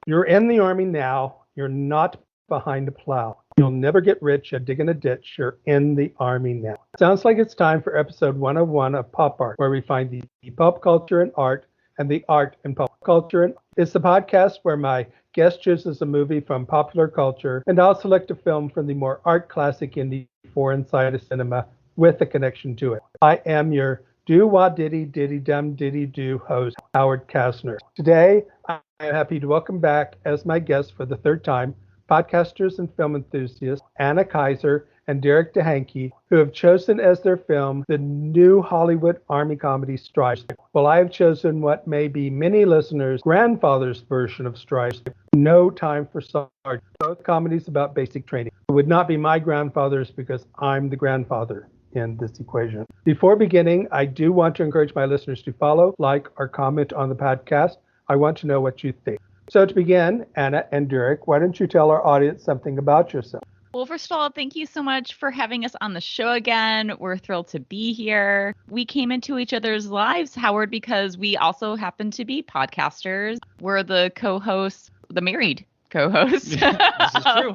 You're in the Army now. You're not behind a plow. You'll never get rich at digging a ditch. You're in the Army now. Sounds like it's time for episode 101 of Pop Art, where we find the pop culture and art and the art and pop culture. And it's the podcast where my guest chooses a movie from popular culture, and I'll select a film from the more art classic indie foreign side of cinema with a connection to it. I am your diddy-dum-diddy-do host, Howard Kastner. Today, I am happy to welcome back as my guests for the third time, podcasters and film enthusiasts Anna Keiser and Derek Dehanke, who have chosen as their film the new Hollywood Army comedy Stripes. Well, I have chosen what may be many listeners' grandfather's version of Stripes, No Time for Sergeant, both comedies about basic training. It would not be my grandfather's because I'm the grandfather in this equation. Before beginning, I do want to encourage my listeners to follow, like, or comment on the podcast. I want to know what you think. So to begin, Anna and Derek, why don't you tell our audience something about yourself? Well, first of all, thank you so much for having us on the show again. We're thrilled to be here. We came into each other's lives, Howard, because we also happen to be podcasters. We're the co-hosts, the married co-hosts This is true.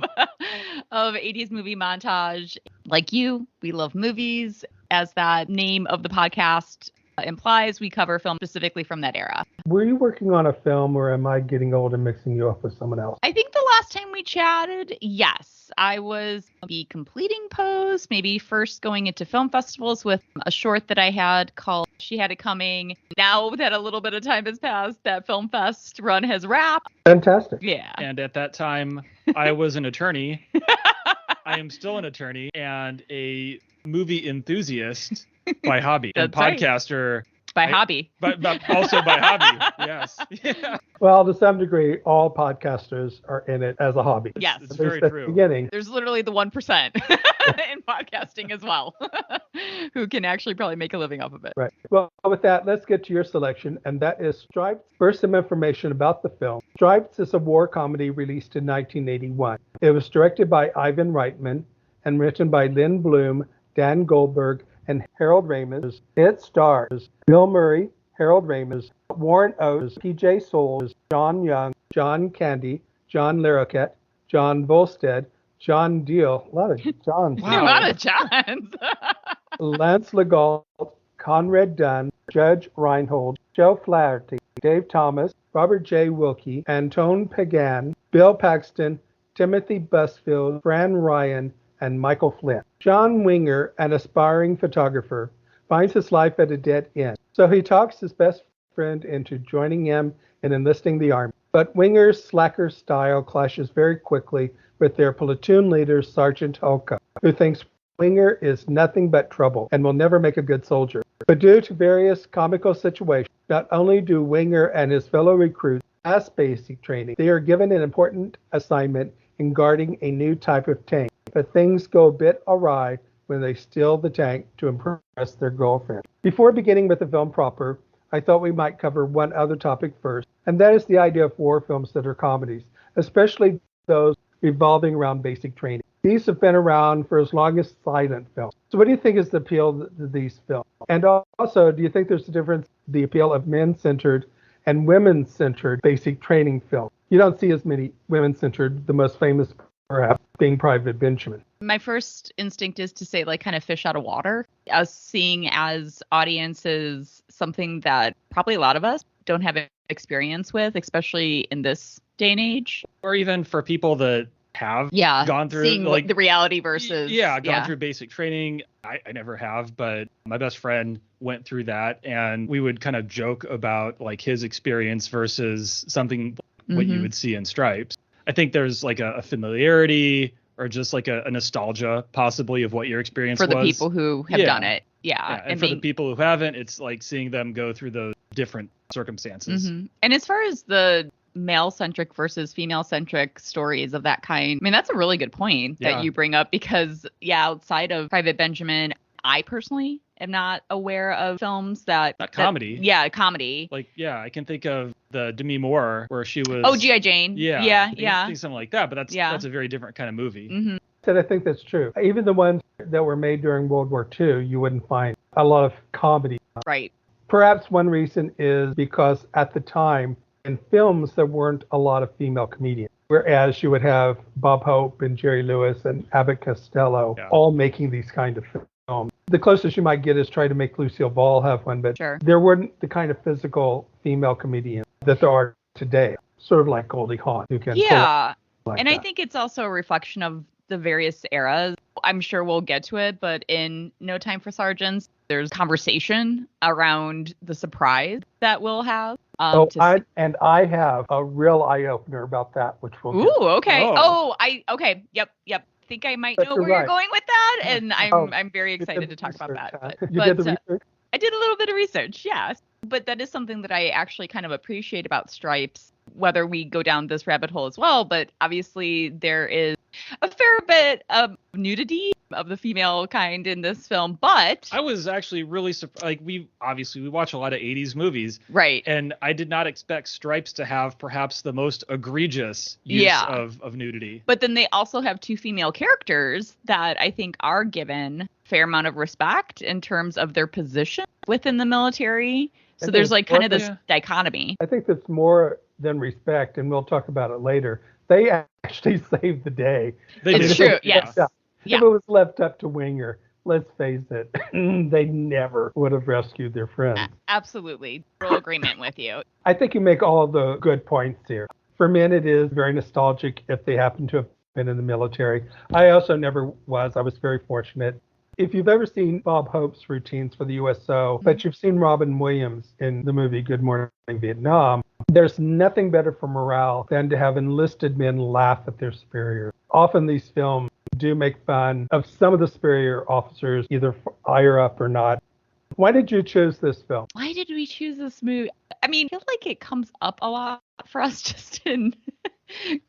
of 80s Movie Montage. Like you, we love movies. As that name of the podcast implies, we cover film specifically from that era. Were you working on a film, or am I getting old and mixing you up with someone else? I think the last time we chatted, yes, I was be completing post, maybe first going into film festivals with a short that I had called She Had It Coming. Now that a little bit of time has passed, that film fest run has wrapped. Fantastic. Yeah. And at that time, I was an attorney. I am still an attorney and a movie enthusiast by hobby. And That's right. podcaster. Hobby. But also by hobby. Yes. Yeah. Well, to some degree, all podcasters are in it as a hobby. Yes. It's At very least at true. the beginning. There's literally the 1% in podcasting as well who can actually probably make a living off of it. Right. Well, with that, let's get to your selection, and that is Stripes. First, some information about the film. Stripes is a war comedy released in 1981. It was directed by Ivan Reitman and written by Lynn Bloom, Dan Goldberg, and Harold Ramis. It stars Bill Murray, Harold Ramis, Warren Oates, P.J. Souls, John Young, John Candy, John Larroquette, John Volstead, John Deal, a lot of Johns. A lot of Johns. Lance Legault, Conrad Dunn, Judge Reinhold, Joe Flaherty, Dave Thomas, Robert J. Wilkie, Antone Pagan, Bill Paxton, Timothy Busfield, Fran Ryan, and Michael Flynn. John Winger, an aspiring photographer, finds his life at a dead end. So he talks his best friend into joining him in enlisting the Army. But Winger's slacker style clashes very quickly with their platoon leader, Sergeant Holcomb, who thinks Winger is nothing but trouble and will never make a good soldier. But due to various comical situations, not only do Winger and his fellow recruits pass basic training, they are given an important assignment in guarding a new type of tank. But things go a bit awry when they steal the tank to impress their girlfriend. Before beginning with the film proper, I thought we might cover one other topic first, and that is the idea of war films that are comedies, especially those revolving around basic training. These have been around for as long as silent films. So what do you think is the appeal to these films? And also, do you think there's a difference in the appeal of men-centered and women-centered basic training films? You don't see as many women-centered, the most famous perhaps being Private Benjamin. My first instinct is to say, like, kind of fish out of water, us seeing as audiences something that probably a lot of us don't have experience with, especially in this day and age. Or even for people that have gone through seeing like the reality versus gone through basic training. I never have, but my best friend went through that, and we would kind of joke about like his experience versus something what you would see in Stripes. I think there's like a familiarity or just like a nostalgia possibly of what your experience for was. the people who have done it. Yeah. And for the people who haven't, it's like seeing them go through those different circumstances. And as far as the male-centric versus female-centric stories of that kind, I mean, that's a really good point that you bring up because, outside of Private Benjamin, I personally am not aware of films that... comedy. Comedy. Like, I can think of the Demi Moore where she was... Oh, G.I. Jane. I think something like that, but that's a very different kind of movie. And I think that's true. Even the ones that were made during World War II, you wouldn't find a lot of comedy. Right. Perhaps one reason is because at the time, in films, there weren't a lot of female comedians. Whereas you would have Bob Hope and Jerry Lewis and Abbott Costello all making these kind of films. The closest you might get is try to make Lucille Ball have one, but there weren't the kind of physical female comedians that there are today. Sort of like Goldie Hawn, who can I think it's also a reflection of the various eras. I'm sure we'll get to it, but in No Time for Sergeants, there's conversation around the surprise that we'll have. I have a real eye-opener about that, which we'll get to. Okay. Yep. I think I might know where you're going with that, and I'm very excited to talk about that. You did the research? I did a little bit of research, yes. But that is something that I actually kind of appreciate about Stripes, whether we go down this rabbit hole as well. But obviously there is a fair bit of nudity of the female kind in this film. But I was actually really surprised. Like, we watch a lot of 80s movies. Right. And I did not expect Stripes to have perhaps the most egregious use of nudity. But then they also have two female characters that I think are given fair amount of respect in terms of their position within the military. So there's like kind of this dichotomy. I think that's more than respect, and we'll talk about it later. They actually saved the day. It's true, yes. If it was left up to Winger, let's face it, they never would have rescued their friends. Absolutely. Full agreement with you. I think you make all the good points here. For men, it is very nostalgic if they happen to have been in the military. I also never was. I was very fortunate. If you've ever seen Bob Hope's routines for the USO, but you've seen Robin Williams in the movie Good Morning Vietnam, there's nothing better for morale than to have enlisted men laugh at their superiors. Often these films do make fun of some of the superior officers, either higher up or not. Why did you choose this film? Why did we choose this movie? I mean, I feel like it comes up a lot for us just in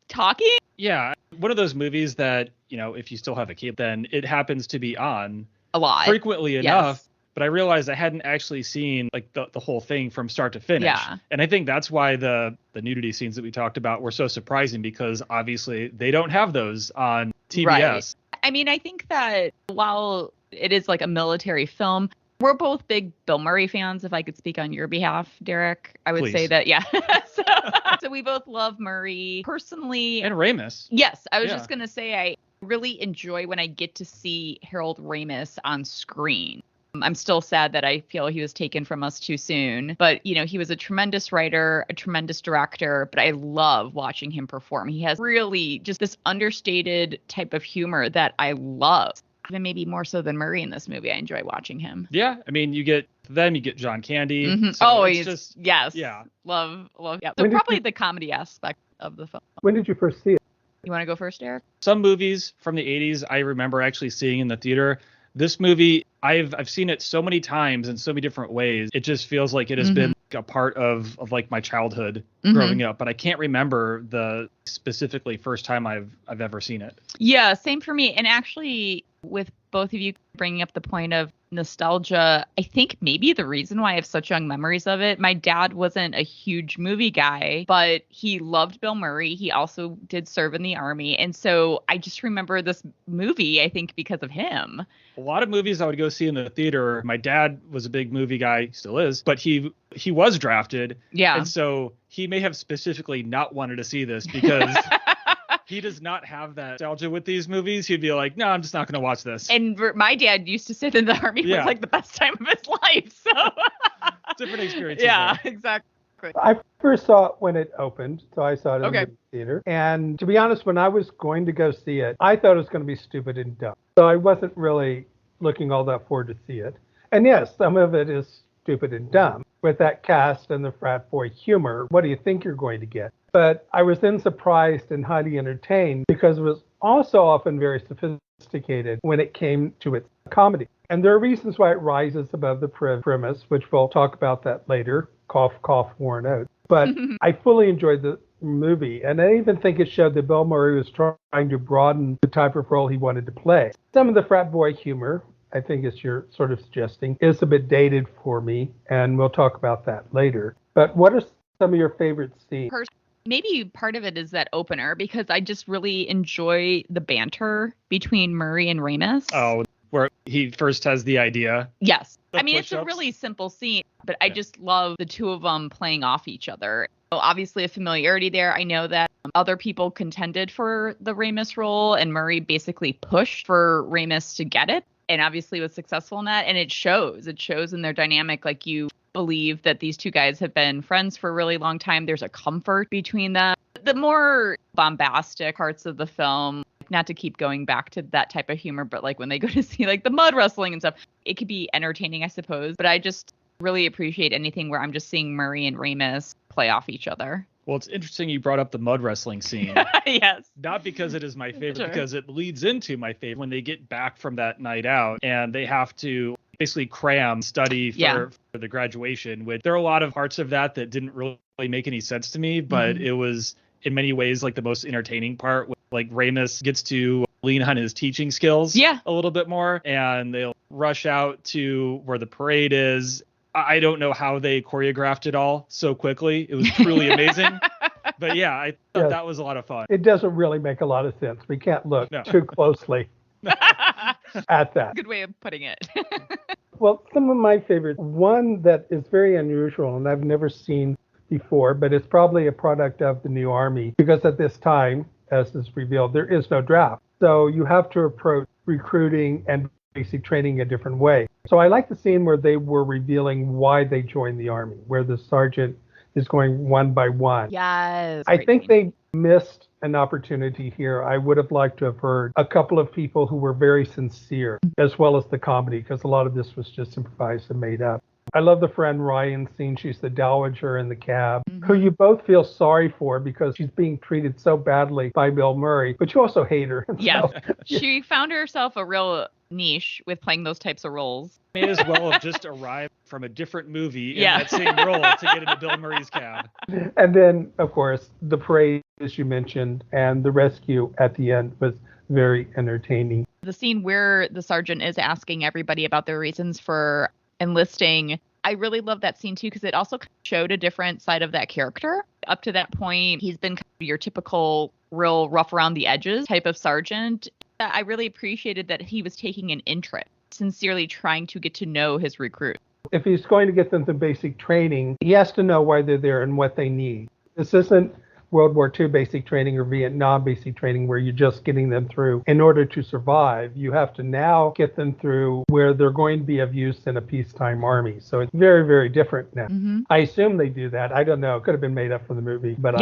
talking. Yeah, one of those movies that, you know, if you still have a kid, then it happens to be on a lot, frequently enough. But I realized I hadn't actually seen like the whole thing from start to finish. Yeah. And I think that's why the nudity scenes that we talked about were so surprising, because obviously they don't have those on TBS. Right. I mean, I think that while it is like a military film, we're both big Bill Murray fans, if I could speak on your behalf, Derek. I would say that, so we both love Murray personally. And Ramis. Yes, I was just going to say I really enjoy when I get to see Harold Ramis on screen. I'm still sad that I feel he was taken from us too soon. But, you know, he was a tremendous writer, a tremendous director, but I love watching him perform. He has really just this understated type of humor that I love. Even maybe more so than Murray in this movie. I enjoy watching him. Yeah. I mean, you get John Candy. Mm-hmm. So he's just, yes. Yeah. Love. Yeah. So probably the comedy aspect of the film. When did you first see it? You want to go first, Derek? Some movies from the 80s I remember actually seeing in the theater. This movie, I've seen it so many times in so many different ways. It just feels like it has been a part of like my childhood growing up, but I can't remember the specifically first time I've ever seen it. Yeah, same for me. And actually, with both of you bringing up the point of nostalgia, I think maybe the reason why I have such young memories of it, my dad wasn't a huge movie guy, but he loved Bill Murray. He also did serve in the Army. And so I just remember this movie, I think, because of him. A lot of movies I would go see in the theater. My dad was a big movie guy, still is, but he was drafted. Yeah. And so he may have specifically not wanted to see this because he does not have that nostalgia with these movies. He'd be like, no, I'm just not going to watch this. And my dad used to sit in the Army. It was like the best time of his life. So different experiences. Yeah, exactly. I first saw it when it opened, so I saw it in the theater. And to be honest, when I was going to go see it, I thought it was going to be stupid and dumb. So I wasn't really looking all that forward to see it. And yes, some of it is stupid and dumb. With that cast and the frat boy humor, what do you think you're going to get? But I was then surprised and highly entertained because it was also often very sophisticated when it came to its comedy. And there are reasons why it rises above the premise, which we'll talk about that later. Cough, cough, Warren Oates. But I fully enjoyed the movie. And I even think it showed that Bill Murray was trying to broaden the type of role he wanted to play. Some of the frat boy humor, I think as you're sort of suggesting, is a bit dated for me. And we'll talk about that later. But what are some of your favorite scenes? Maybe part of it is that opener, because I just really enjoy the banter between Murray and Ramis. Oh, where he first has the idea. Yes. I mean, it's a really simple scene, but I just love the two of them playing off each other. So obviously a familiarity there. I know that other people contended for the Ramis role, and Murray basically pushed for Ramis to get it, and obviously was successful in that. And it shows in their dynamic. Like, you believe that these two guys have been friends for a really long time. There's a comfort between them. The more bombastic parts of the film, not to keep going back to that type of humor, but like when they go to see like the mud wrestling and stuff, it could be entertaining, I suppose. But I just really appreciate anything where I'm just seeing Murray and Ramis play off each other. Well, it's interesting you brought up the mud wrestling scene. Yes. Not because it is my favorite, because it leads into my favorite when they get back from that night out and they have to basically cram study for the graduation. Which there are a lot of parts of that didn't really make any sense to me, but it was in many ways like the most entertaining part. Like Ramis gets to lean on his teaching skills a little bit more, and they'll rush out to where the parade is. I don't know how they choreographed it all so quickly. It was truly amazing. But yeah, I thought that was a lot of fun. It doesn't really make a lot of sense. We can't look too closely at that. Good way of putting it. Well, some of my favorites, one that is very unusual and I've never seen before, but it's probably a product of the new Army, because at this time, as is revealed, there is no draft. So you have to approach recruiting and basic training a different way. So I like the scene where they were revealing why they joined the Army, where the sergeant is going one by one. Yes. I think they missed an opportunity here. I would have liked to have heard a couple of people who were very sincere, as well as the comedy, because a lot of this was just improvised and made up. I love the friend Ryan scene. She's the dowager in the cab, who you both feel sorry for because she's being treated so badly by Bill Murray, but you also hate her. Yeah. She found herself a real niche with playing those types of roles. May as well have just arrived from a different movie in that same role to get into Bill Murray's cab. And then, of course, the parade, as you mentioned, and the rescue at the end was very entertaining. The scene where the sergeant is asking everybody about their reasons for enlisting, I really love that scene too, because it also showed a different side of that character. Up to that point, he's been kind of your typical real rough around the edges type of sergeant. I really appreciated that he was taking an interest, sincerely trying to get to know his recruit. If he's going to get them the basic training, he has to know why they're there and what they need. This isn't World War II basic training or Vietnam basic training where you're just getting them through in order to survive. You have to now get them through where they're going to be of use in a peacetime army. So it's very, very different now. I assume they do that. I don't know. It could have been made up for the movie. But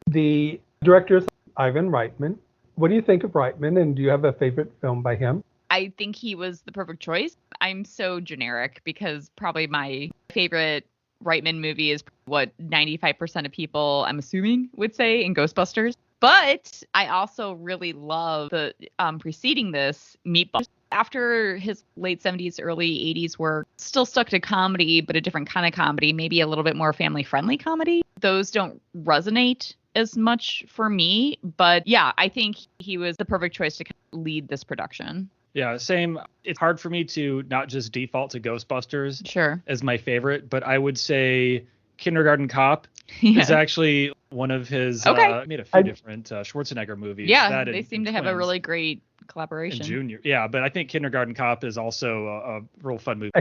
The director is Ivan Reitman. What do you think of Reitman, and do you have a favorite film by him? I think he was the perfect choice. I'm so generic because probably my favorite Reitman movie is what 95% of people, I'm assuming, would say in Ghostbusters. But I also really love the preceding this, Meatballs. After his late 70s, early 80s work, still stuck to comedy, but a different kind of comedy, maybe a little bit more family-friendly comedy. Those don't resonate as much for me. But yeah, I think he was the perfect choice to lead this production. Yeah, same. It's hard for me to not just default to Ghostbusters as my favorite, but I would say Kindergarten Cop is actually one of his, made a few different Schwarzenegger movies. Yeah, they seem to have a really great collaboration. And Junior. Yeah, but I think Kindergarten Cop is also a real fun movie.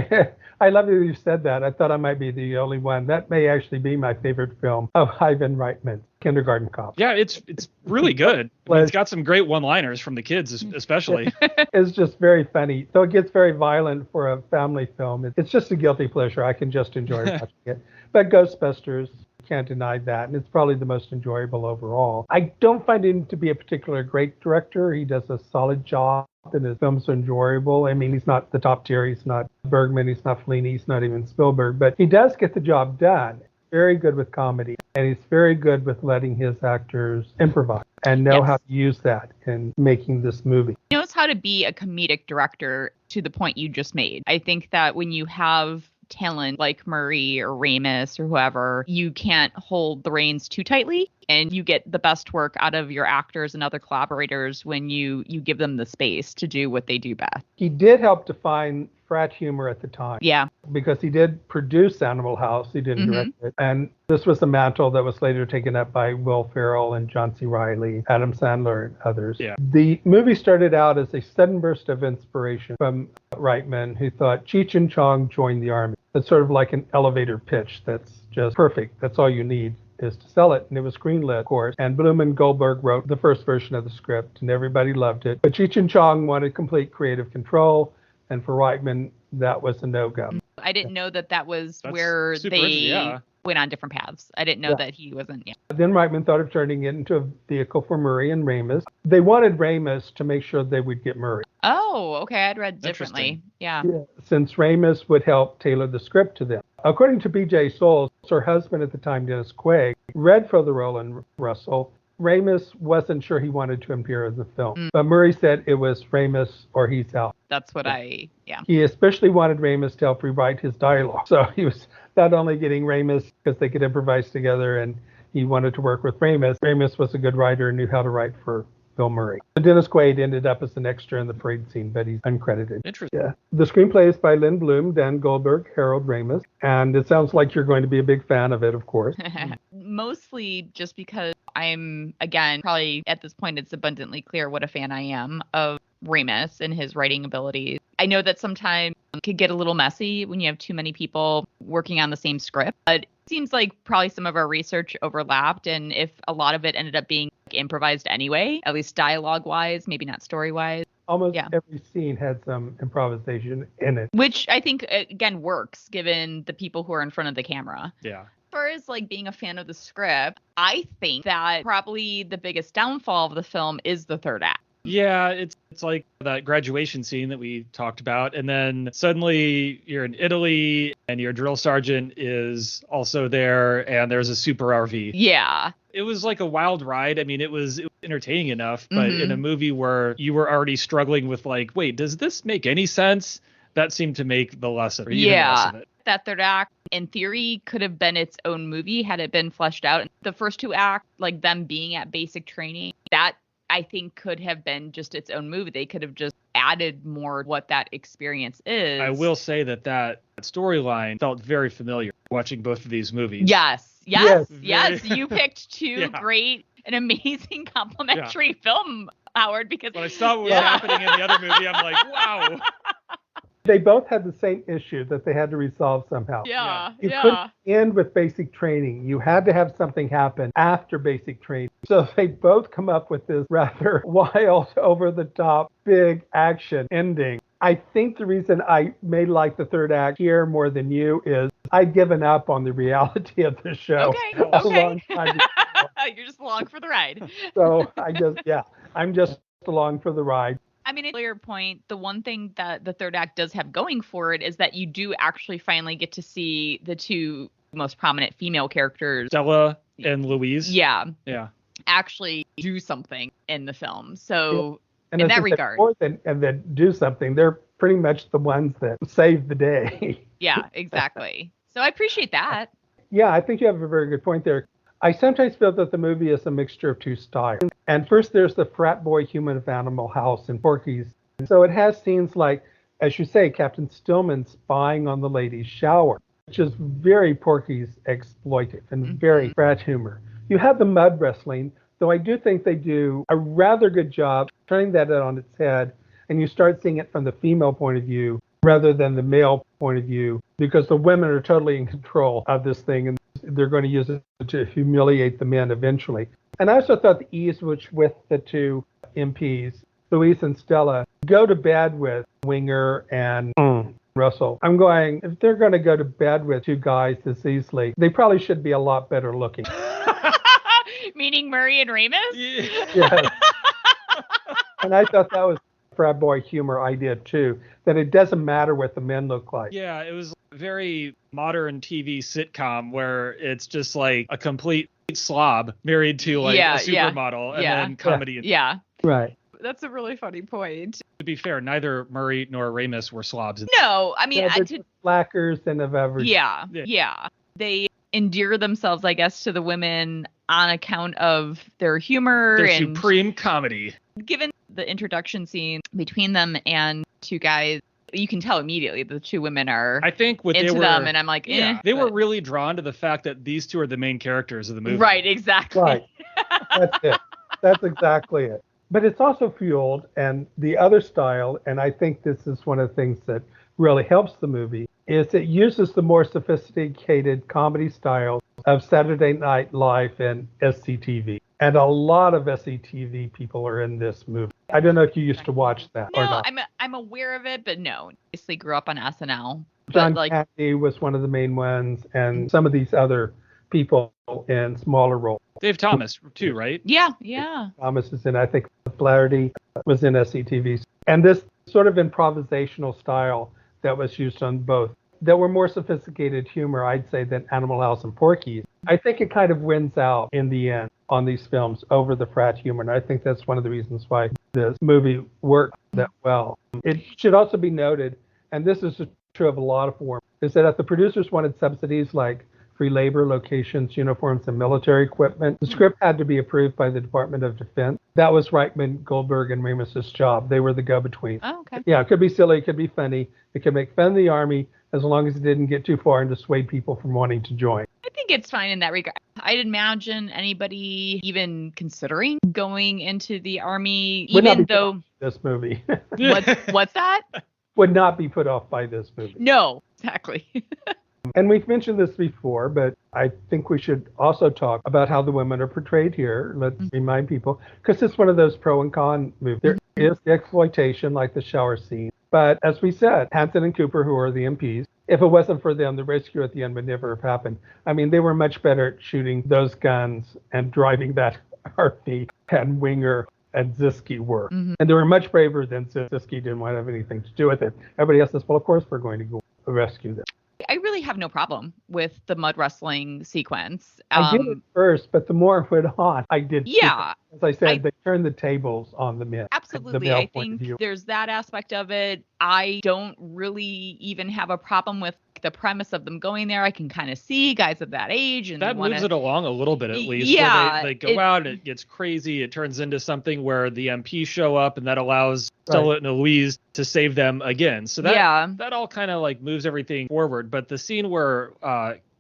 I love that you said that. I thought I might be the only one. That may actually be my favorite film of Ivan Reitman, Kindergarten Cop. Yeah, it's really good. I mean, it's got some great one-liners from the kids, especially. It's just very funny. So it gets very violent for a family film. It's just a guilty pleasure. I can just enjoy watching it. But Ghostbusters, can't deny that, and it's probably the most enjoyable overall. I don't find him to be a particularly great director. He does a solid job, and his films are enjoyable. I mean, he's not the top tier. He's not Bergman. He's not Fellini. He's not even Spielberg. But he does get the job done. Very good with comedy, and he's very good with letting his actors improvise and know how to use that in making this movie. He knows how to be a comedic director to the point you just made. I think that when you have talent like Murray or Ramis or whoever, you can't hold the reins too tightly, and you get the best work out of your actors and other collaborators when you give them the space to do what they do best. He did help define frat humor at the time. Yeah. Because he did produce Animal House. He didn't direct it. And this was the mantle that was later taken up by Will Ferrell and John C. Reilly, Adam Sandler, and others. Yeah. The movie started out as a sudden burst of inspiration from Reitman, who thought Cheech and Chong joined the Army. That's sort of like an elevator pitch that's just perfect. That's all you need is to sell it. And it was greenlit, of course. And Bloom and Goldberg wrote the first version of the script, and everybody loved it. But Cheech and Chong wanted complete creative control, and for Reitman, that was a no-go. I didn't know that was That's where super they yeah. went on different paths. I didn't know that he wasn't. Yeah. Then Reitman thought of turning it into a vehicle for Murray and Ramis. They wanted Ramis to make sure they would get Murray. Oh, okay. I'd read differently. Yeah. Since Ramis would help tailor the script to them. According to B.J. Souls, her husband at the time, Dennis Quaid, read for the role in Russell. Ramis wasn't sure he wanted to appear in the film, but Murray said it was Ramis or he's out. That's what yeah. He especially wanted Ramis to help rewrite his dialogue. So he was not only getting Ramis because they could improvise together, and he wanted to work with Ramis. Ramis was a good writer and knew how to write for Bill Murray. Dennis Quaid ended up as an extra in the parade scene, but he's uncredited. Interesting. Yeah. The screenplay is by Lynn Bloom, Dan Goldberg, Harold Ramis, and it sounds like you're going to be a big fan of it, of course. Mostly just because I'm, again, probably at this point it's abundantly clear what a fan I am of Ramis and his writing abilities. I know that sometimes it could get a little messy when you have too many people working on the same script, but it seems like probably some of our research overlapped, and if a lot of it ended up being improvised anyway, at least dialogue wise, maybe not story wise. Almost every scene had some improvisation in it. Which I think, again, works given the people who are in front of the camera. Yeah. As far as like being a fan of the script, I think that probably the biggest downfall of the film is the third act. Yeah, it's like that graduation scene that we talked about, and then suddenly you're in Italy and your drill sergeant is also there, and there's a super RV. Yeah. It was like a wild ride. I mean, it was entertaining enough, but in a movie where you were already struggling with like, wait, does this make any sense? That seemed to make the lesson. Less of it. That third act, in theory, could have been its own movie had it been fleshed out. The first two acts, like them being at basic training, that I think could have been just its own movie. They could have just added more what that experience is. I will say that storyline felt very familiar watching both of these movies. Yes. You picked two great and amazing complimentary film, Howard, because when I saw what was happening in the other movie, I'm like, wow. They both had the same issue that they had to resolve somehow. You couldn't end with basic training. You had to have something happen after basic training. So they both come up with this rather wild, over-the-top, big action ending. I think the reason I may like the third act here more than you is I'd given up on the reality of the show a long time before. You're just along for the ride. So I'm just along for the ride. I mean, at your point, the one thing that the third act does have going for it is that you do actually finally get to see the two most prominent female characters, Stella and Louise. Yeah. Actually do something in the film. So and in that regard. And then do something. They're pretty much the ones that save the day. Yeah, exactly. So I appreciate that. Yeah, I think you have a very good point there. I sometimes feel that the movie is a mixture of two styles. And first, there's the frat boy human of Animal House and Porky's. So it has scenes like, as you say, Captain Stillman spying on the ladies' shower, which is very Porky's exploitive and very frat humor. You have the mud wrestling, though I do think they do a rather good job turning that on its head, and you start seeing it from the female point of view rather than the male point of view, because the women are totally in control of this thing, and they're going to use it to humiliate the men eventually. And I also thought the ease with the two MPs, Louise and Stella, go to bed with Winger and Russell. I'm going, if they're going to go to bed with two guys this easily, they probably should be a lot better looking. Meaning Murray and Ramis? Yes. And I thought that was frat boy humor idea too, that it doesn't matter what the men look like. Yeah, it was very modern TV sitcom where it's just like a complete slob married to like a supermodel and then comedy. Yeah. Right. That's a really funny point. To be fair, neither Murray nor Ramis were slobs. No, I mean, slackers and of everything. Yeah. They endear themselves, I guess, to the women on account of their humor. Their and supreme comedy. Given the introduction scene between them and two guys, you can tell immediately the two women are into them, and I'm like, They were really drawn to the fact that these two are the main characters of the movie. Right, exactly. Right. That's it. That's exactly it. But it's also fueled, and the other style, and I think this is one of the things that really helps the movie, is it uses the more sophisticated comedy styles of Saturday Night Live and SCTV. And a lot of SCTV people are in this movie. I don't know if you used to watch that or No, not. I'm aware of it, but no. Basically grew up on SNL. John But like, Candy was one of the main ones, and some of these other people in smaller roles. Dave Thomas too, right? yeah. Thomas is in, I think Flaherty was in SCTV. And this sort of improvisational style that was used on both, that were more sophisticated humor, I'd say, than Animal House and Porky's. I think it kind of wins out in the end on these films over the frat humor. And I think that's one of the reasons why this movie worked that well. It should also be noted, and this is true of a lot of forms, is that if the producers wanted subsidies like free labor, locations, uniforms, and military equipment, the script had to be approved by the Department of Defense. That was Reichman, Goldberg, and Ramos's job. They were the go-between. Oh, okay. Yeah, it could be silly, it could be funny, it could make fun of the Army, as long as it didn't get too far and dissuade people from wanting to join. I think it's fine in that regard. I'd imagine anybody even considering going into the Army, even though this movie what's that? Would not be put off by this movie. No, exactly. And we've mentioned this before, but I think we should also talk about how the women are portrayed here. Let's remind people, because it's one of those pro and con movies. There is the exploitation, like the shower scene. But as we said, Hanson and Cooper, who are the MPs, if it wasn't for them, the rescue at the end would never have happened. I mean, they were much better at shooting those guns and driving that RV than Winger and Ziske were. And they were much braver than Ziske didn't want to have anything to do with it. Everybody else says, well, of course we're going to go rescue them. I really have no problem with the mud wrestling sequence. I did at first, but the more it went on, I did. Yeah. As I said, they turned the tables on the men. Absolutely. I think there's that aspect of it. I don't really even have a problem with the premise of them going there. I can kind of see guys of that age. And that moves it along a little bit, at least. Yeah. Where they go out and it gets crazy. It turns into something where the MPs show up, and that allows Stella and Louise to save them again. So that all kind of like moves everything forward. But the scene where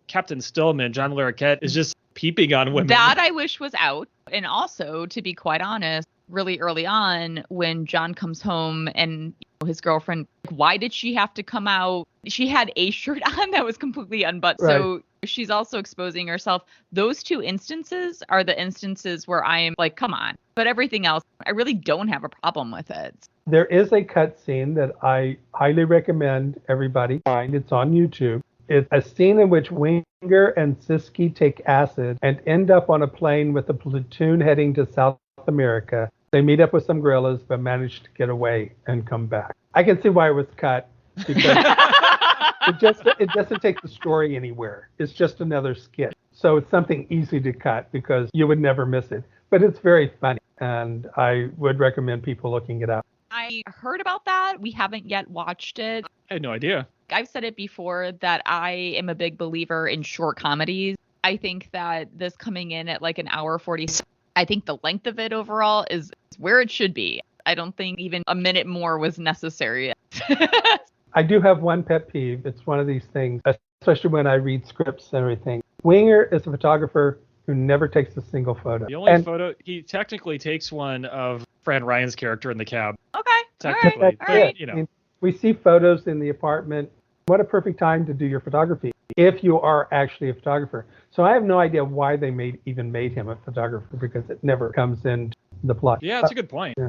Captain Stillman, John Larroquette, is just peeping on women. That I wish was out. And also, to be quite honest, really early on when John comes home and his girlfriend, why did she have to come out? She had a shirt on that was completely unbuttoned. Right. So she's also exposing herself. Those two instances are the instances where I am like, come on. But everything else, I really don't have a problem with it. There is a cut scene that I highly recommend everybody find. It's on YouTube. It's a scene in which Winger and Ziske take acid and end up on a plane with a platoon heading to South America. They meet up with some guerrillas, but manage to get away and come back. I can see why it was cut, because it doesn't take the story anywhere. It's just another skit. So it's something easy to cut because you would never miss it. But it's very funny, and I would recommend people looking it up. I heard about that. We haven't yet watched it. I had no idea. I've said it before that I am a big believer in short comedies. I think that this coming in at like an hour 40, I think the length of it overall is where it should be. I don't think even a minute more was necessary. I do have one pet peeve. It's one of these things, especially when I read scripts and everything. Winger is a photographer who never takes a single photo. The only photo, he technically takes one of Fran Ryan's character in the cab. Okay. Technically. All right. You know. I mean, we see photos in the apartment. What a perfect time to do your photography if you are actually a photographer. So I have no idea why they even made him a photographer, because it never comes in the plot. Yeah, that's a good point. Yeah.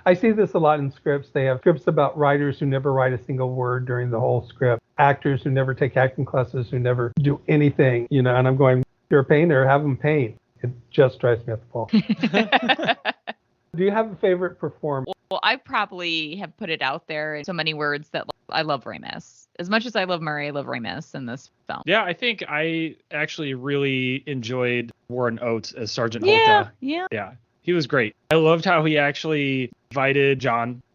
I see this a lot in scripts. They have scripts about writers who never write a single word during the whole script, actors who never take acting classes, who never do anything, and I'm going, if you're a painter, have them paint. It just drives me up the wall. Do you have a favorite performer? Well, I probably have put it out there in so many words that I love Ramis. As much as I love Murray, I love Ramis in this film. Yeah, I think I actually really enjoyed Warren Oates as Sergeant Holka. Yeah, he was great. I loved how he actually invited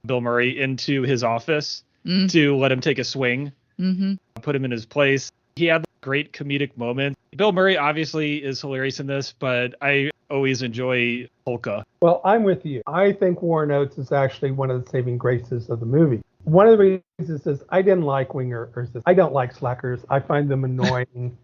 Bill Murray, into his office to let him take a swing, put him in his place. He had great comedic moments. Bill Murray obviously is hilarious in this, but I always enjoy Holka. Well, I'm with you. I think Warren Oates is actually one of the saving graces of the movie. One of the reasons is I didn't like Winger or I don't like slackers. I find them annoying.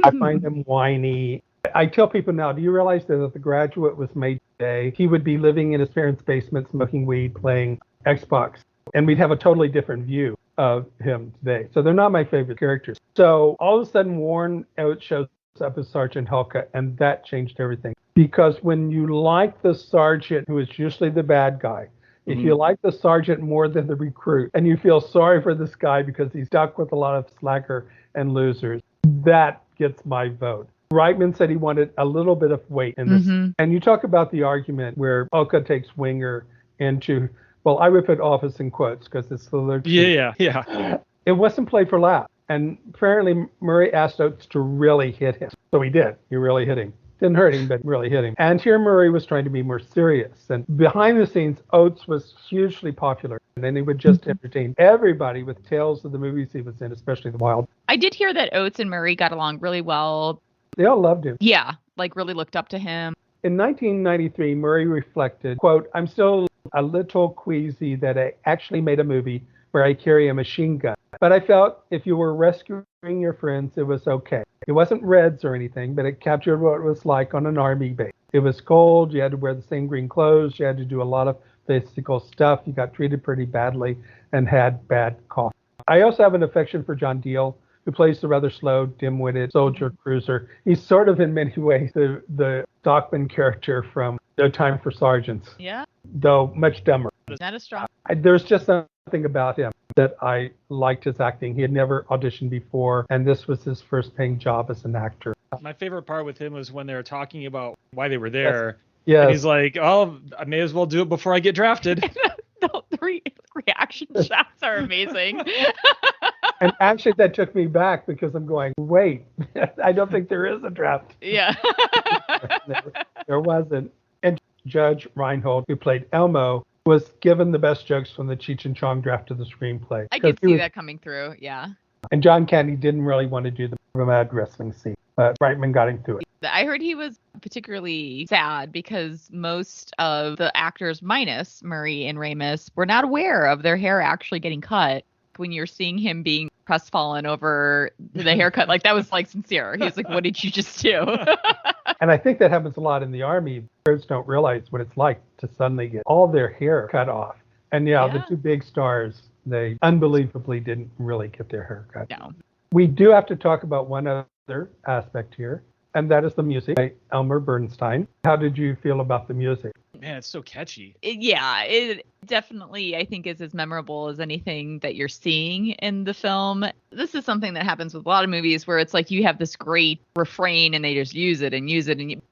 I find them whiny. I tell people now, do you realize that The Graduate was made today, he would be living in his parents' basement, smoking weed, playing Xbox. And we'd have a totally different view of him today. So they're not my favorite characters. So all of a sudden, Warren Oates shows up as Sergeant Hulka, and that changed everything. Because when you like the sergeant, who is usually the bad guy, if you like the sergeant more than the recruit, and you feel sorry for this guy because he's stuck with a lot of slacker and losers, that gets my vote. Reitman said he wanted a little bit of weight in this. And you talk about the argument where Hulka takes Winger into, well, I would put office in quotes because it's the lyrics. Yeah. It wasn't played for laughs. And apparently Murray asked Oates to really hit him. So he did. He really hit him. Didn't hurt him, but really hit him. And here Murray was trying to be more serious. And behind the scenes, Oates was hugely popular. And then he would just entertain everybody with tales of the movies he was in, especially The Wild. I did hear that Oates and Murray got along really well. They all loved him. Yeah, like really looked up to him. In 1993, Murray reflected, quote, "I'm still a little queasy that I actually made a movie where I carry a machine gun. But I felt if you were rescuing your friends, it was okay. It wasn't Reds or anything, but it captured what it was like on an army base. It was cold. You had to wear the same green clothes. You had to do a lot of physical stuff. You got treated pretty badly and had bad cough." I also have an affection for John Deal, who plays the rather slow, dim-witted soldier cruiser. He's sort of, in many ways, the Stockman character from No Time for Sergeants. Yeah. Though much dumber. Not as strong. There's just something about him that I liked his acting. He had never auditioned before, and this was his first paying job as an actor. My favorite part with him was when they were talking about why they were there. Yes. And he's like, "Oh, I may as well do it before I get drafted." The reaction shots are amazing. And actually, that took me back because I'm going, wait, I don't think there is a draft. Yeah. There wasn't. And Judge Reinhold, who played Elmo, was given the best jokes from the Cheech and Chong draft of the screenplay. I could see that coming through, yeah. And John Candy didn't really want to do the mad wrestling scene, but Reitman got him through it. I heard he was particularly sad because most of the actors, minus Murray and Ramis, were not aware of their hair actually getting cut. When you're seeing him being crestfallen over the haircut, like that was like sincere. He's like, "What did you just do?" And I think that happens a lot in the Army. Birds don't realize what it's like to suddenly get all their hair cut off. And the two big stars, they unbelievably didn't really get their hair cut. No. We do have to talk about one other aspect here, and that is the music by Elmer Bernstein. How did you feel about the music? Man, it's so catchy. It definitely, I think, is as memorable as anything that you're seeing in the film. This is something that happens with a lot of movies where it's like you have this great refrain and they just use it.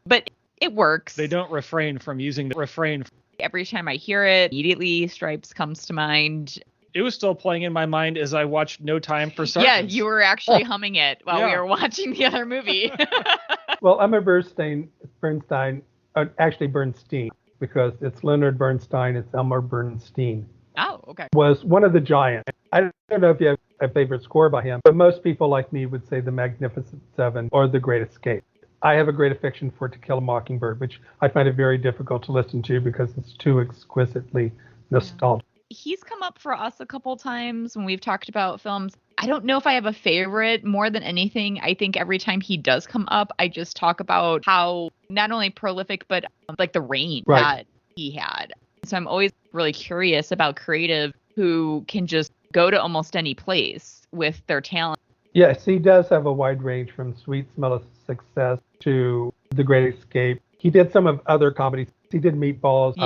But it works. They don't refrain from using the refrain. Every time I hear it, immediately Stripes comes to mind. It was still playing in my mind as I watched No Time for Sergeants. Yeah, you were actually humming it while we were watching the other movie. Well, Elmer Bernstein, actually Bernstein, because it's Leonard Bernstein, it's Elmer Bernstein. Oh, okay. Was one of the giants. I don't know if you have a favorite score by him, but most people like me would say The Magnificent Seven or The Great Escape. I have a great affection for To Kill a Mockingbird, which I find it very difficult to listen to because it's too exquisitely nostalgic. He's come up for us a couple times when we've talked about films. I don't know if I have a favorite. More than anything, I think every time he does come up, I just talk about how not only prolific, but like the range that he had. So I'm always really curious about creative who can just go to almost any place with their talent. Yes, he does have a wide range from Sweet Smell of Success to The Great Escape. He did some of other comedies. He did Meatballs,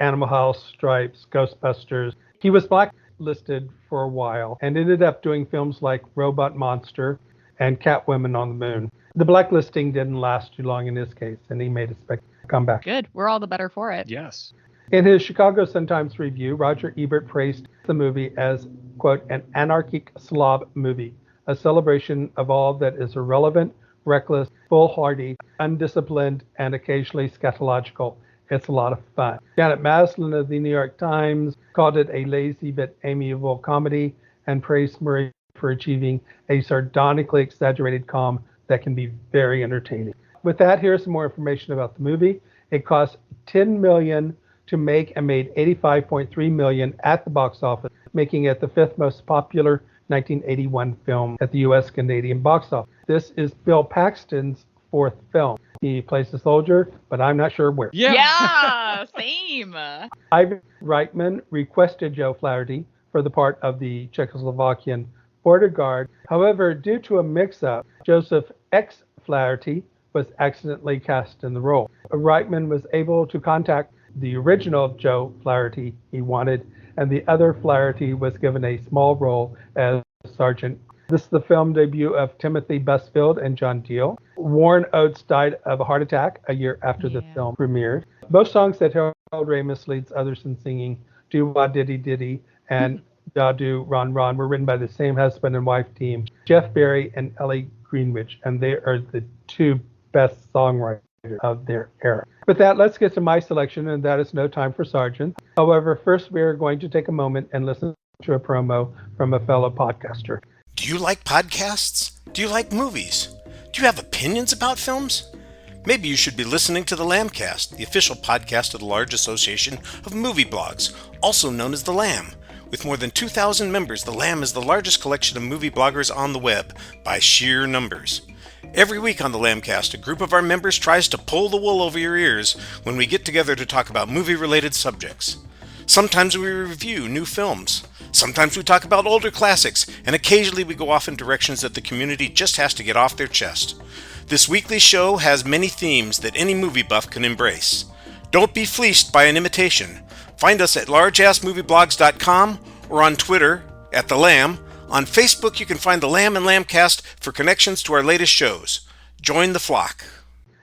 Animal House, Stripes, Ghostbusters. He was blacklisted for a while and ended up doing films like Robot Monster and Catwoman on the Moon. The blacklisting didn't last too long in his case, and he made a comeback. Good. We're all the better for it. Yes. In his Chicago Sun-Times review, Roger Ebert praised the movie as, quote, an anarchic slob movie, a celebration of all that is irrelevant, reckless, foolhardy, undisciplined, and occasionally scatological. It's a lot of fun. Janet Maslin of the New York Times called it a lazy but amiable comedy and praised Murray for achieving a sardonically exaggerated calm that can be very entertaining. With that, here's some more information about the movie. It cost $10 million to make and made $85.3 million at the box office, making it the fifth most popular 1981 film at the U.S. Canadian box office. This is Bill Paxton's fourth film. He plays a soldier, but I'm not sure where. Yeah, same. Ivan Reitman requested Joe Flaherty for the part of the Czechoslovakian border guard. However, due to a mix-up, Joseph X. Flaherty was accidentally cast in the role. Reitman was able to contact the original Joe Flaherty he wanted, and the other Flaherty was given a small role as Sergeant. This is the film debut of Timothy Busfield and John Deal. Warren Oates died of a heart attack a year after the film premiered. Both songs that Harold Ramis leads others in singing, Do Wah Diddy Diddy and Da Do Ron Ron, were written by the same husband and wife team, Jeff Barry and Ellie Greenwich, and they are the two best songwriters of their era. With that, let's get to my selection, and that is No Time for Sergeant. However, first we are going to take a moment and listen to a promo from a fellow podcaster. Do you like podcasts? Do you like movies? Do you have opinions about films? Maybe you should be listening to the Lambcast, the official podcast of the large association of movie blogs, also known as the Lamb. With more than 2,000 members, the Lamb is the largest collection of movie bloggers on the web by sheer numbers. Every week on the Lambcast, a group of our members tries to pull the wool over your ears when we get together to talk about movie-related subjects. Sometimes we review new films. Sometimes we talk about older classics, and occasionally we go off in directions that the community just has to get off their chest. This weekly show has many themes that any movie buff can embrace. Don't be fleeced by an imitation. Find us at largeassmovieblogs.com or on Twitter at The Lamb. On Facebook, you can find The Lamb and Lambcast for connections to our latest shows. Join the flock.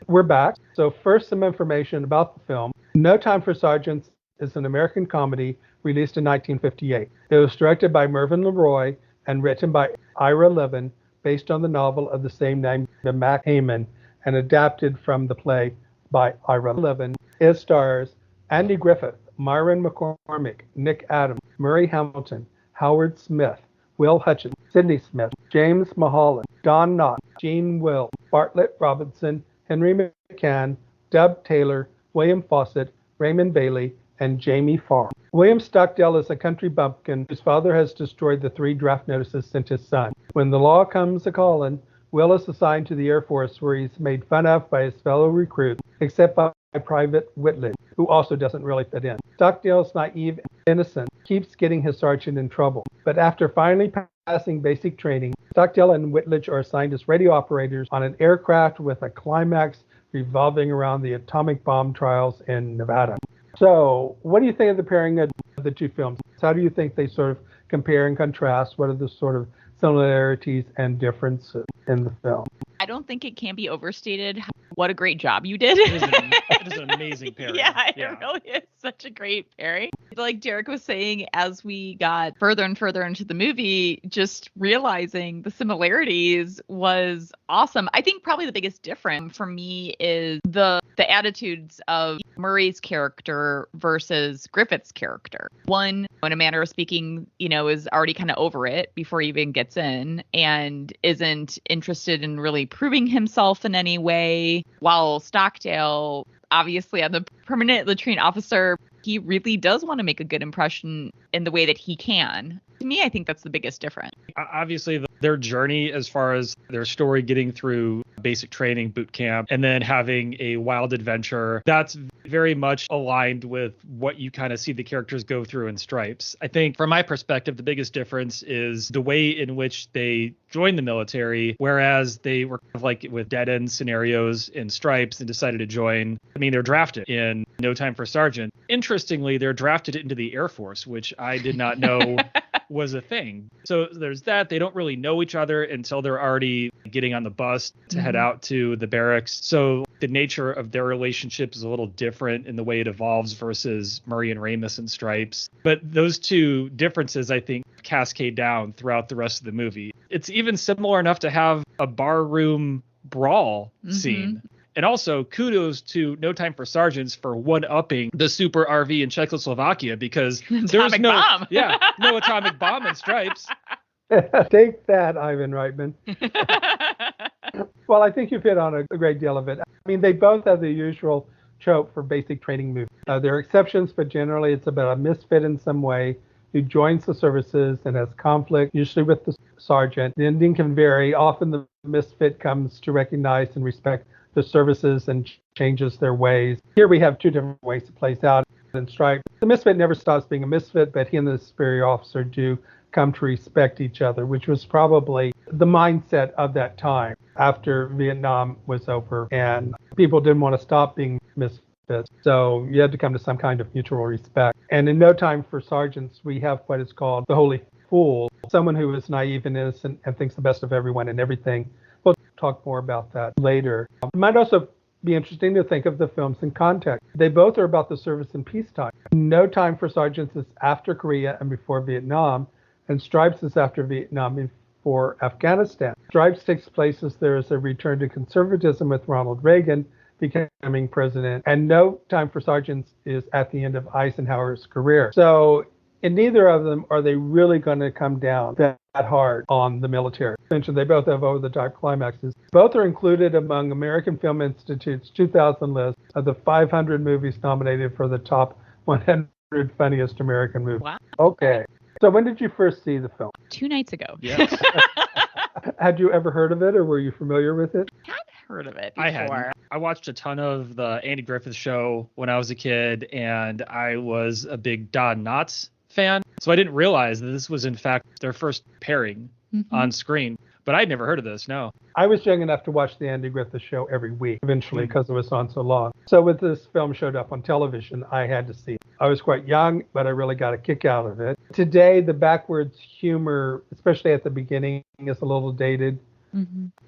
We're back. So first, some information about the film. No Time for Sergeants is an American comedy released in 1958. It was directed by Mervyn LeRoy and written by Ira Levin, based on the novel of the same name by Matt Heyman, and adapted from the play by Ira Levin. It stars Andy Griffith, Myron McCormick, Nick Adams, Murray Hamilton, Howard Smith, Will Hutchins, Sidney Smith, James Mulholland, Don Knotts, Gene Will, Bartlett Robinson, Henry McCann, Dub Taylor, William Fawcett, Raymond Bailey, and Jamie Farr. William Stockdale is a country bumpkin whose father has destroyed the 3 draft notices sent his son. When the law comes a-callin', Will is assigned to the Air Force, where he's made fun of by his fellow recruits, except by Private Whitledge, who also doesn't really fit in. Stockdale's naive and innocent keeps getting his sergeant in trouble. But after finally passing basic training, Stockdale and Whitledge are assigned as radio operators on an aircraft with a climax revolving around the atomic bomb trials in Nevada. So, what do you think of the pairing of the two films? How do you think they sort of compare and contrast? What are the sort of similarities and differences in the film? I don't think it can be overstated what a great job you did. It is an amazing pairing. Yeah, it really is such a great pairing. Like Derek was saying, as we got further and further into the movie, just realizing the similarities was awesome. I think probably the biggest difference for me is the attitudes of Murray's character versus Griffith's character. One, in a manner of speaking, is already kind of over it before he even gets in and isn't interested in really proving himself in any way, while Stockdale, obviously, as a permanent latrine officer, he really does want to make a good impression in the way that he can. To me, I think that's the biggest difference. Obviously, their journey as far as their story getting through basic training, boot camp, and then having a wild adventure, that's very much aligned with what you kind of see the characters go through in Stripes. I think from my perspective, the biggest difference is the way in which they joined the military, whereas they were kind of like with dead-end scenarios in Stripes and decided to join. I mean, they're drafted in No Time for Sergeant. Interestingly, they're drafted into the Air Force, which I did not know was a thing. So there's that. They don't really know each other until they're already getting on the bus to head out to the barracks. So the nature of their relationship is a little different in the way it evolves versus Murray and Ramis and Stripes. But those two differences, I think, cascade down throughout the rest of the movie. It's even similar enough to have a barroom brawl scene. And also, kudos to No Time for Sergeants for one-upping the Super RV in Czechoslovakia, because there's no atomic bomb in Stripes. Take that, Ivan Reitman. Well, I think you've hit on a great deal of it. I mean, they both have the usual trope for basic training movies. There are exceptions, but generally it's about a misfit in some way who joins the services and has conflict, usually with the sergeant. The ending can vary. Often the misfit comes to recognize and respect the services and changes their ways. Here we have two different ways it plays out in Stripe. The misfit never stops being a misfit, but he and the superior officer do come to respect each other, which was probably the mindset of that time after Vietnam was over and people didn't want to stop being misfits. So you had to come to some kind of mutual respect. And in No Time for Sergeants, we have what is called the holy fool, someone who is naive and innocent and thinks the best of everyone and everything. We'll talk more about that later. It might also be interesting to think of the films in context. They both are about the service in peacetime. No Time for Sergeants is after Korea and before Vietnam, and Stripes is after Vietnam and before Afghanistan. Stripes takes place as there is a return to conservatism with Ronald Reagan becoming president, and No Time for Sergeants is at the end of Eisenhower's career. So in neither of them are they really going to come down that hard on the military. I mentioned they both have over-the-top climaxes. Both are included among American Film Institute's 2000 list of the 500 movies nominated for the top 100 funniest American movies. Wow. Okay. So when did you first see the film? 2 nights ago. Yes. Had you ever heard of it, or were you familiar with it? Had heard of it before. I had. I watched a ton of the Andy Griffith Show when I was a kid, and I was a big Don Knotts fan. So I didn't realize that this was, in fact, their first pairing on screen. But I'd never heard of this, no. I was young enough to watch the Andy Griffith Show every week, eventually, because it was on so long. So when this film showed up on television, I had to see it. I was quite young, but I really got a kick out of it. Today, the backwards humor, especially at the beginning, is a little dated.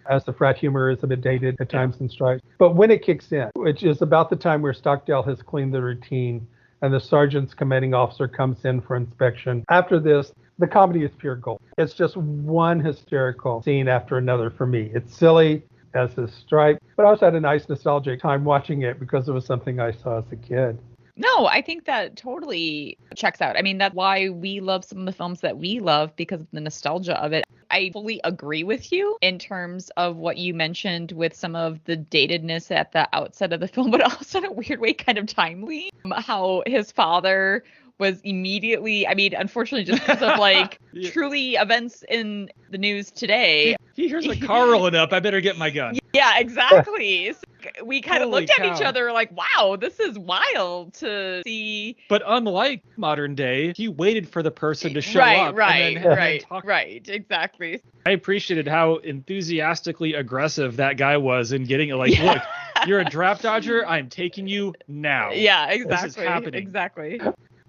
As the frat humor is a bit dated at times in Stripes. But when it kicks in, which is about the time where Stockdale has cleaned the routine and the sergeant's commanding officer comes in for inspection. After this, the comedy is pure gold. It's just one hysterical scene after another for me. It's silly, as is Stripe, but I also had a nice nostalgic time watching it because it was something I saw as a kid. No, I think that totally checks out. I mean, that's why we love some of the films that we love, because of the nostalgia of it. I fully agree with you in terms of what you mentioned with some of the datedness at the outset of the film, but also in a weird way kind of timely. How his father was immediately, I mean, unfortunately, just because of like truly events in the news today. He hears a car rolling up. I better get my gun. Yeah, exactly. So we kind of Holy looked cow. at each other like, wow, this is wild to see. But unlike modern day, he waited for the person to show up. Right, and then right, talk. right. Exactly. I appreciated how enthusiastically aggressive that guy was in getting it. Like, look, you're a draft dodger. I'm taking you now. Yeah, exactly. This is happening. Exactly.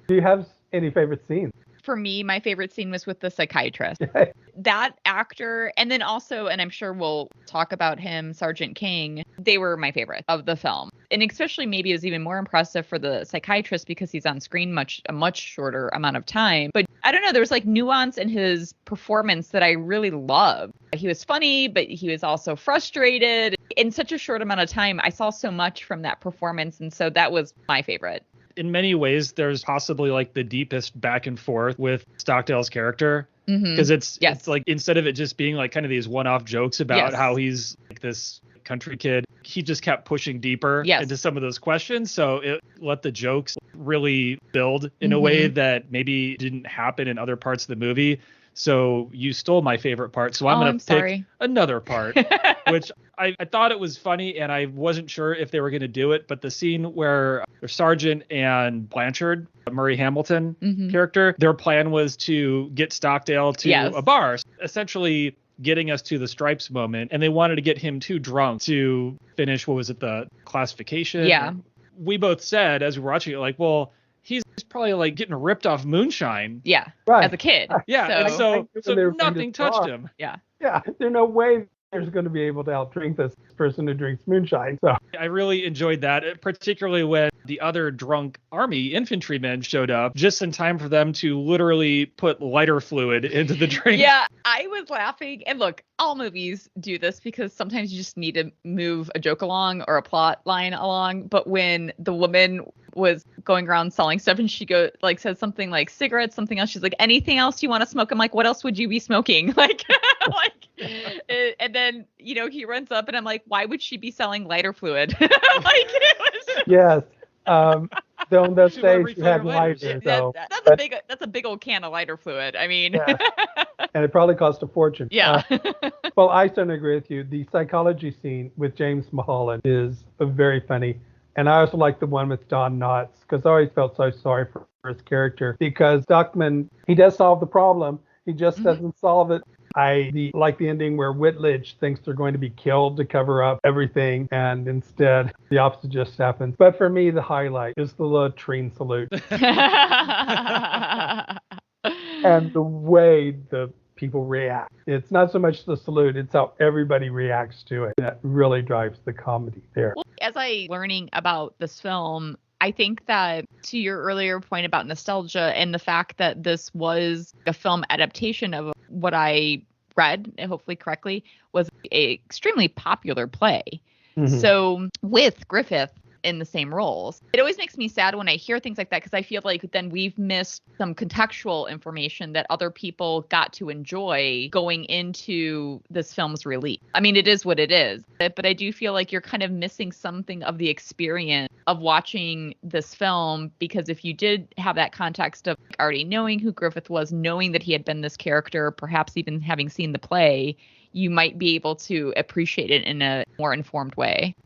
Do you have any favorite scenes? For me, my favorite scene was with the psychiatrist. That actor, and then also, and I'm sure we'll talk about him, Sergeant King, they were my favorite of the film. And especially maybe it was even more impressive for the psychiatrist because he's on screen a much shorter amount of time. But I don't know, there was like nuance in his performance that I really loved. He was funny, but he was also frustrated. In such a short amount of time, I saw so much from that performance. And so that was my favorite. In many ways, there's possibly like the deepest back and forth with Stockdale's character. Because it's like, instead of it just being like kind of these one-off jokes about how he's like this country kid, he just kept pushing deeper into some of those questions. So it let the jokes really build in a way that maybe didn't happen in other parts of the movie. So you stole my favorite part. So I'm going to pick another part, which I thought it was funny and I wasn't sure if they were going to do it. But the scene where Sergeant and Blanchard, Murray Hamilton character, their plan was to get Stockdale to a bar, essentially getting us to the Stripes moment. And they wanted to get him too drunk to finish, what was it, the classification? Yeah. We both said as we were watching it, like, well, he's probably like getting ripped off moonshine. Yeah. Right. As a kid. Yeah. So, so nothing touched him. Yeah. Yeah. There's no way there's going to be able to outdrink this person who drinks moonshine. So I really enjoyed that, particularly when the other drunk army infantrymen showed up just in time for them to literally put lighter fluid into the drink. Yeah, I was laughing. And look, all movies do this because sometimes you just need to move a joke along or a plot line along. But when the woman was going around selling stuff and she says something like cigarettes, something else, she's like, anything else you want to smoke? I'm like, what else would you be smoking? And then, he runs up and I'm like, why would she be selling lighter fluid? It was yes. So in those You wanna days, you had refill your lighters. lighters. Yeah, So, that's a big old can of lighter fluid. I mean, yeah. And it probably cost a fortune. yeah. Well, I certainly agree with you. The psychology scene with James Mulholland is very funny. And I also like the one with Don Knotts because I always felt so sorry for his character because Duckman, he does solve the problem. He just doesn't solve it. I like the ending where Whitledge thinks they're going to be killed to cover up everything, and instead the opposite just happens. But for me, the highlight is the latrine salute and the way the people react. It's not so much the salute, it's how everybody reacts to it. That really drives the comedy there. Well, as I learning about this film, I think that to your earlier point about nostalgia and the fact that this was a film adaptation of what I read, hopefully correctly, was an extremely popular play. Mm-hmm. So with Griffith in the same roles, it always makes me sad when I hear things like that because I feel like then we've missed some contextual information that other people got to enjoy going into this film's release. I mean, it is what it is, but I do feel like you're kind of missing something of the experience of watching this film because if you did have that context of already knowing who Griffith was, knowing that he had been this character, perhaps even having seen the play, you might be able to appreciate it in a more informed way.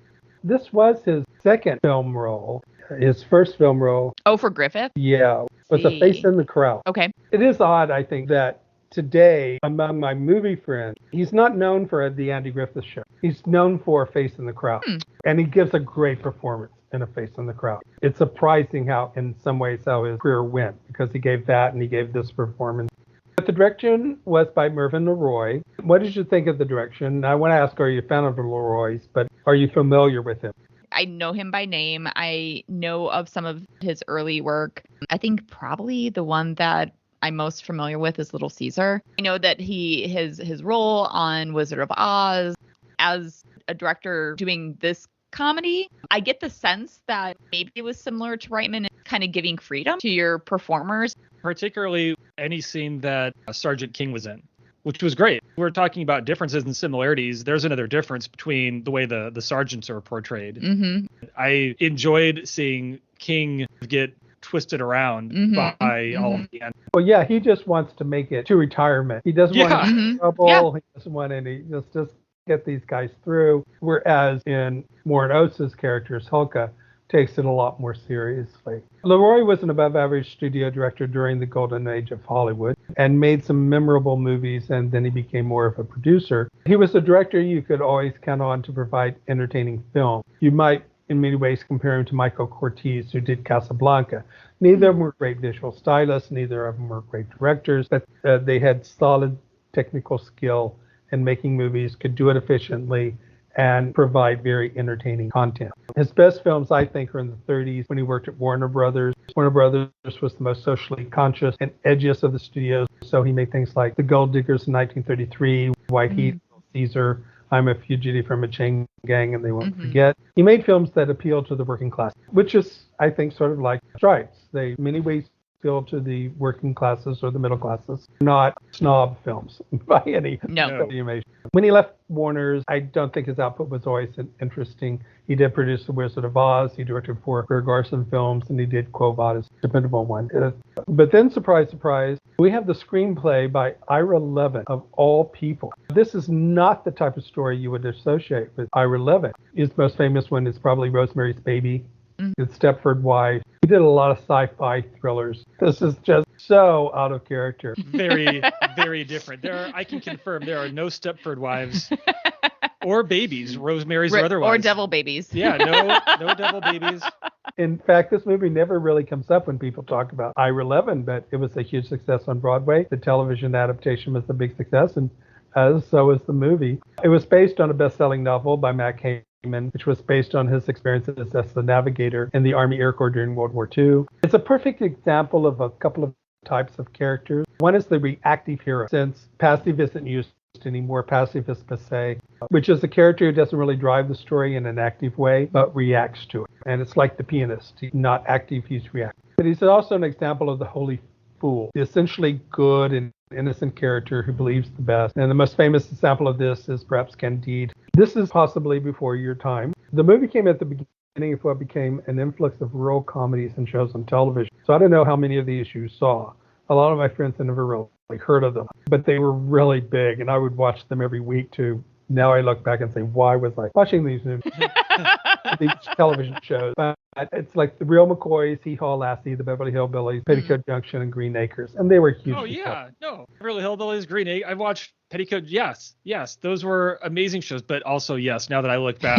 This was his second film role. His first film role, Oh, for Griffith? yeah, was A Face in the Crowd. Okay. It is odd, I think, that today, among my movie friends, he's not known for the Andy Griffith Show. He's known for A Face in the Crowd. And he gives a great performance in A Face in the Crowd. It's surprising how, in some ways, how his career went, because he gave that and he gave this performance. But the direction was by Mervyn LeRoy. What did you think of the direction? I want to ask, are you a fan of LeRoy's, but are you familiar with him? I know him by name. I know of some of his early work. I think probably the one that I'm most familiar with is Little Caesar. I know that his role on Wizard of Oz as a director doing this comedy, I get the sense that maybe it was similar to Reitman in kind of giving freedom to your performers. Particularly any scene that Sergeant King was in, which was great. We're talking about differences and similarities. There's another difference between the way the sergeants are portrayed. Mm-hmm. I enjoyed seeing King get twisted around by all of the enemies. Well, yeah, he just wants to make it to retirement. He doesn't want any trouble. Yeah. He doesn't want any, just get these guys through. Whereas in Warren Oates' character, Hulka, takes it a lot more seriously. LeRoy was an above-average studio director during the golden age of Hollywood and made some memorable movies, and then he became more of a producer. He was a director you could always count on to provide entertaining film. You might, in many ways, compare him to Michael Curtiz, who did Casablanca. Neither of them were great visual stylists, neither of them were great directors, but they had solid technical skill in making movies, could do it efficiently, and provide very entertaining content. His best films, I think, are in the 30s when he worked at Warner Brothers. Warner Brothers was the most socially conscious and edgiest of the studios, so he made things like The Gold Diggers in 1933, White Heat, Caesar, I'm a Fugitive from a Chain Gang, and They Won't Forget. He made films that appeal to the working class, which is, I think, sort of like Stripes. They, in many ways, appeal to the working classes or the middle classes, not snob films by any estimation. When he left Warner's, I don't think his output was always interesting. He did produce The Wizard of Oz, he directed 4 Greer Garson films, and he did Quo Vadis, dependable one. But then, surprise, surprise, we have the screenplay by Ira Levin, of all people. This is not the type of story you would associate with Ira Levin. His most famous one is probably Rosemary's Baby, It's Stepford Wives. He did a lot of sci-fi thrillers. This is just so out of character. Very, very different. I can confirm there are no Stepford Wives or babies, Rosemary's or otherwise. Or devil babies. Yeah, no devil babies. In fact, this movie never really comes up when people talk about Ira Levin, but it was a huge success on Broadway. The television adaptation was a big success, and so was the movie. It was based on a best-selling novel by Matt Kamen, which was based on his experiences as the navigator in the Army Air Corps during World War II. It's a perfect example of a couple of types of characters. One is the reactive hero, since passive isn't used anymore. Passive is passé, which is a character who doesn't really drive the story in an active way, but reacts to it. And it's like the pianist. He's not active, he's reactive. But he's also an example of the holy fool, the essentially good and innocent character who believes the best. And the most famous example of this is perhaps Candide. This is possibly before your time. The movie came at the of what became an influx of rural comedies and shows on television. So I don't know how many of these you saw. A lot of my friends had never really heard of them, but they were really big, and I would watch them every week too. Now I look back and say, why was I watching these television shows? But it's like the Real McCoys, Hee Haw Lassie, the Beverly Hillbillies, Petticoat Junction, and Green Acres, and they were huge. Oh yeah, no, Beverly Hillbillies, Green Acres. I watched Petticoat. Yes, those were amazing shows. But also, yes, now that I look back,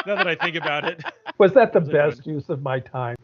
now that I think about it, was that the best use of my time?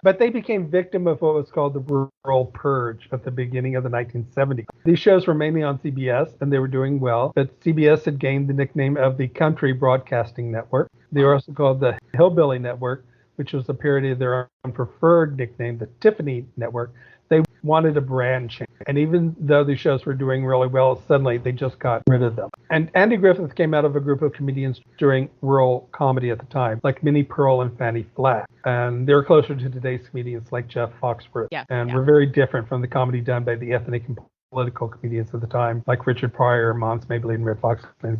But they became victim of what was called the rural purge at the beginning of the 1970s. These shows were mainly on CBS, and they were doing well. But CBS had gained the nickname of the Country Broadcasting Network. They were also called the Hillbilly Network, which was a parody of their own preferred nickname, the Tiffany Network. They wanted a brand change. And even though these shows were doing really well, suddenly they just got rid of them. And Andy Griffith came out of a group of comedians doing rural comedy at the time, like Minnie Pearl and Fannie Flagg. And they were closer to today's comedians like Jeff Foxworth. Were very different from the comedy done by the ethnic and political comedians of the time, like Richard Pryor, Mons Maybelline, Red Fox, and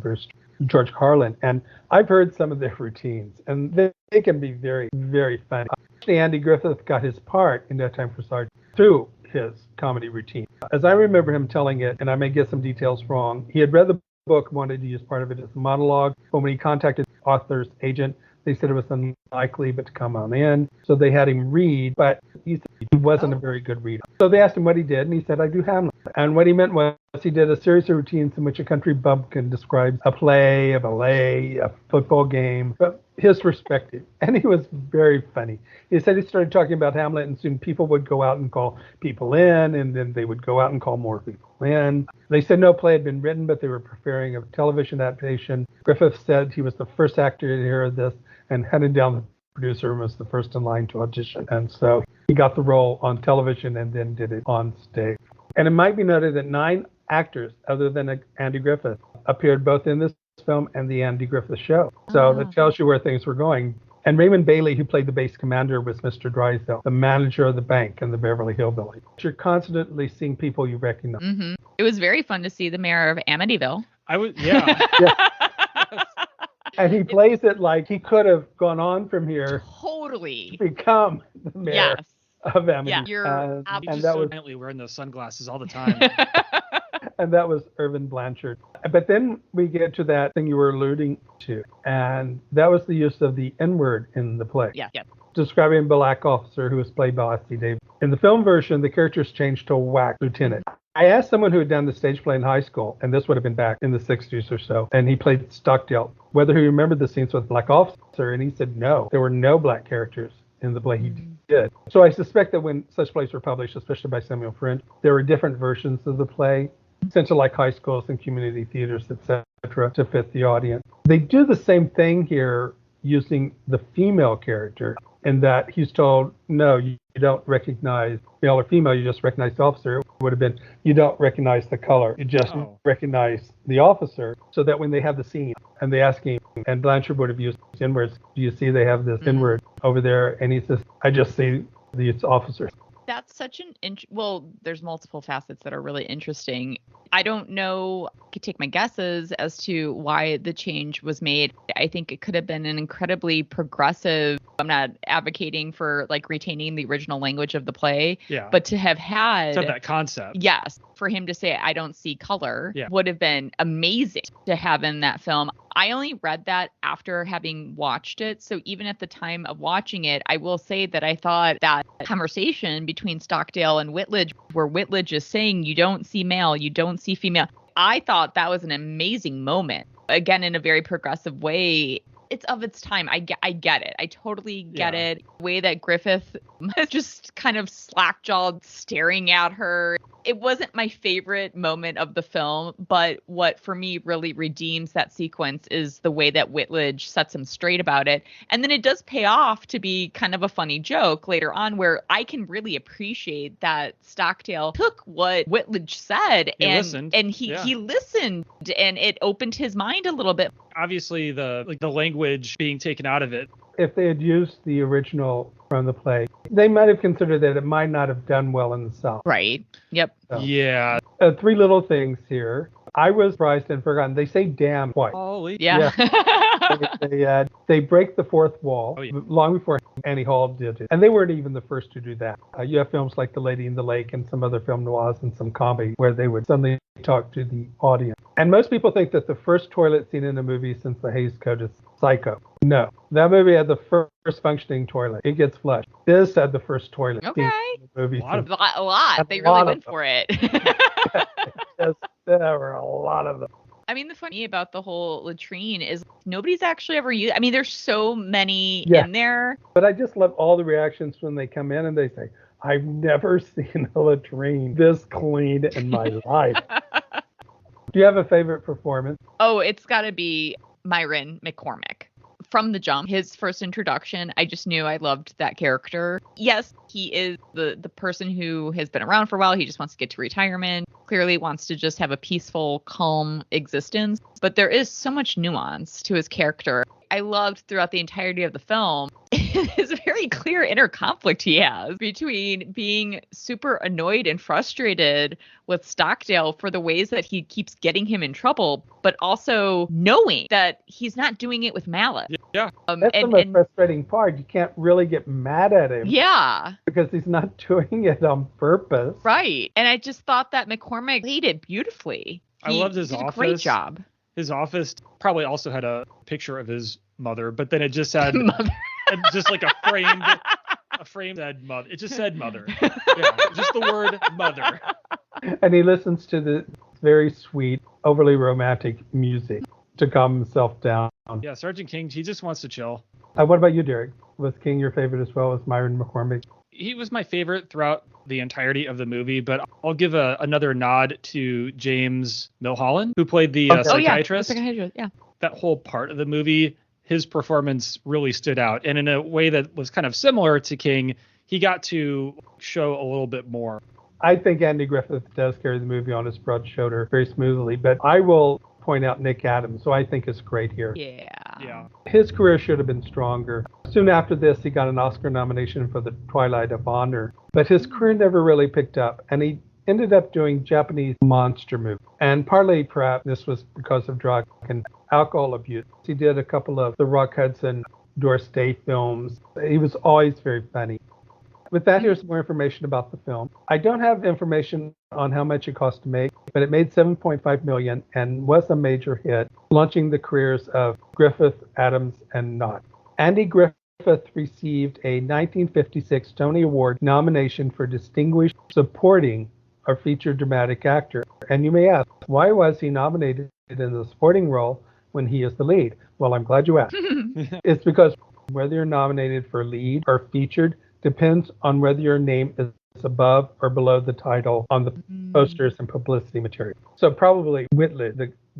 George Carlin. And I've heard some of their routines, and they can be very, very funny. Actually, Andy Griffith got his part in No Time for Sarge through his comedy routine. As I remember him telling it, and I may get some details wrong, he had read the book, wanted to use part of it as a monologue, but when he contacted the author's agent, they said it was unlikely but to come on in. So they had him read, but he said he wasn't a very good reader. So they asked him what he did, and he said, I do Hamlet. And what he meant was he did a series of routines in which a country bumpkin describes a play, a ballet, a football game, but his perspective. And he was very funny. He said he started talking about Hamlet, and soon people would go out and call people in, and then they would go out and call more people in. They said no play had been written, but they were preparing a television adaptation. Griffith said he was the first actor to hear of this, and headed down the producer and was the first in line to audition. And so he got the role on television and then did it on stage. And it might be noted that 9 actors, other than Andy Griffith, appeared both in this film and the Andy Griffith Show. So that tells you where things were going. And Raymond Bailey, who played the base commander, was Mr. Drysdale, the manager of the bank in the Beverly Hillbillies. You're constantly seeing people you recognize. Mm-hmm. It was very fun to see the mayor of Amityville. Yeah. And he plays it like he could have gone on from here. Totally. To become the mayor of Amityville. Yeah, you're and that was wearing those sunglasses all the time. And that was Irvin Blanchard. But then we get to that thing you were alluding to, and that was the use of the N-word in the play. Yeah. Describing a black officer who was played by Ossie Davis. In the film version, the character's changed to a whack lieutenant. I asked someone who had done the stage play in high school, and this would have been back in the 60s or so, and he played Stockdale, whether he remembered the scenes with the black officer, and he said no, there were no black characters in the play he did. So I suspect that when such plays were published, especially by Samuel French, there were different versions of the play, sent to like high schools and community theaters, etc., to fit the audience. They do the same thing here using the female character, in that he's told, no, you don't recognize male or female, you just recognize the officer. It would have been, you don't recognize the color, you just recognize the officer, so that when they have the scene and they ask him, and Blanchard would have used N-words, do you see they have this N-word over there? And he says, I just see these officers. That's such well, there's multiple facets that are really interesting. I don't know, I could take my guesses as to why the change was made. I think it could have been an incredibly progressive, I'm not advocating for like retaining the original language of the play, but to have had that concept. Yes, for him to say, I don't see color would have been amazing to have in that film. I only read that after having watched it. So even at the time of watching it, I will say that I thought that conversation between Stockdale and Whitledge, where Whitledge is saying, you don't see male, you don't see female. I thought that was an amazing moment. Again, in a very progressive way. It's of its time. I get it. I totally get it. The way that Griffith was just kind of slack-jawed staring at her. It wasn't my favorite moment of the film, but what for me really redeems that sequence is the way that Whitledge sets him straight about it. And then it does pay off to be kind of a funny joke later on, where I can really appreciate that Stockdale took what Whitledge said and he listened, and it opened his mind a little bit. Obviously, the language being taken out of it. If they had used the original from the play, they might have considered that it might not have done well in the South. Right. Yep. So, yeah. 3 little things here. I was surprised and forgotten. They say damn twice. Holy. Yeah. They break the fourth wall Oh, yeah. long before Annie Hall did it. And they weren't even the first to do that. You have films like The Lady in the Lake and some other film noirs and some comedy where they would suddenly talk to the audience. And most people think that the first toilet scene in a movie since the Hays Code is Psycho. No. That movie had the first functioning toilet. It gets flushed. This had the first toilet scene in the movie. A lot. They really went for it. Yes, there were a lot of them. I mean, the funny about the whole latrine is nobody's actually ever used. I mean, there's so many in there. But I just love all the reactions when they come in and they say, I've never seen a latrine this clean in my life. Do you have a favorite performance? Oh, it's got to be Myron McCormick. From the jump, his first introduction, I just knew I loved that character. Yes, he is the person who has been around for a while. He just wants to get to retirement. Clearly wants to just have a peaceful, calm existence. But there is so much nuance to his character. I loved throughout the entirety of the film his very clear inner conflict he has between being super annoyed and frustrated with Stockdale for the ways that he keeps getting him in trouble, but also knowing that he's not doing it with malice. Yeah. That's the most frustrating part. You can't really get mad at him. Yeah. Because he's not doing it on purpose. Right. And I just thought that McCormick played it beautifully. I loved his did office. A great job. His office probably also had a picture of his mother, but then it just had just like a framed said mother. It just said mother. Yeah, just the word mother. And he listens to the very sweet, overly romantic music to calm himself down. Yeah, Sergeant King, he just wants to chill. What about you, Derek? Was King your favorite as well as Myron McCormick? He was my favorite throughout the entirety of the movie, but I'll give another nod to James Milholland, who played the psychiatrist. Yeah. That whole part of the movie, his performance really stood out. And in a way that was kind of similar to King, he got to show a little bit more. I think Andy Griffith does carry the movie on his broad shoulder very smoothly, but I will point out Nick Adams, who I think is great here. Yeah. His career should have been stronger. Soon after this, he got an Oscar nomination for The Twilight of Honor, but his career never really picked up, and he ended up doing Japanese monster movies. And partly, perhaps, this was because of drug and alcohol abuse. He did a couple of the Rock Hudson, Doris Day films. He was always very funny. With that, here's more information about the film. I don't have information on how much it cost to make, but it made $7.5 million and was a major hit, launching the careers of Griffith, Adams, and Knott. Andy Griffith received a 1956 Tony Award nomination for Distinguished Supporting or Featured Dramatic Actor. And you may ask, why was he nominated in the supporting role when he is the lead? Well, I'm glad you asked. It's because whether you're nominated for lead or featured depends on whether your name is above or below the title on the posters and publicity material. So probably Whitley,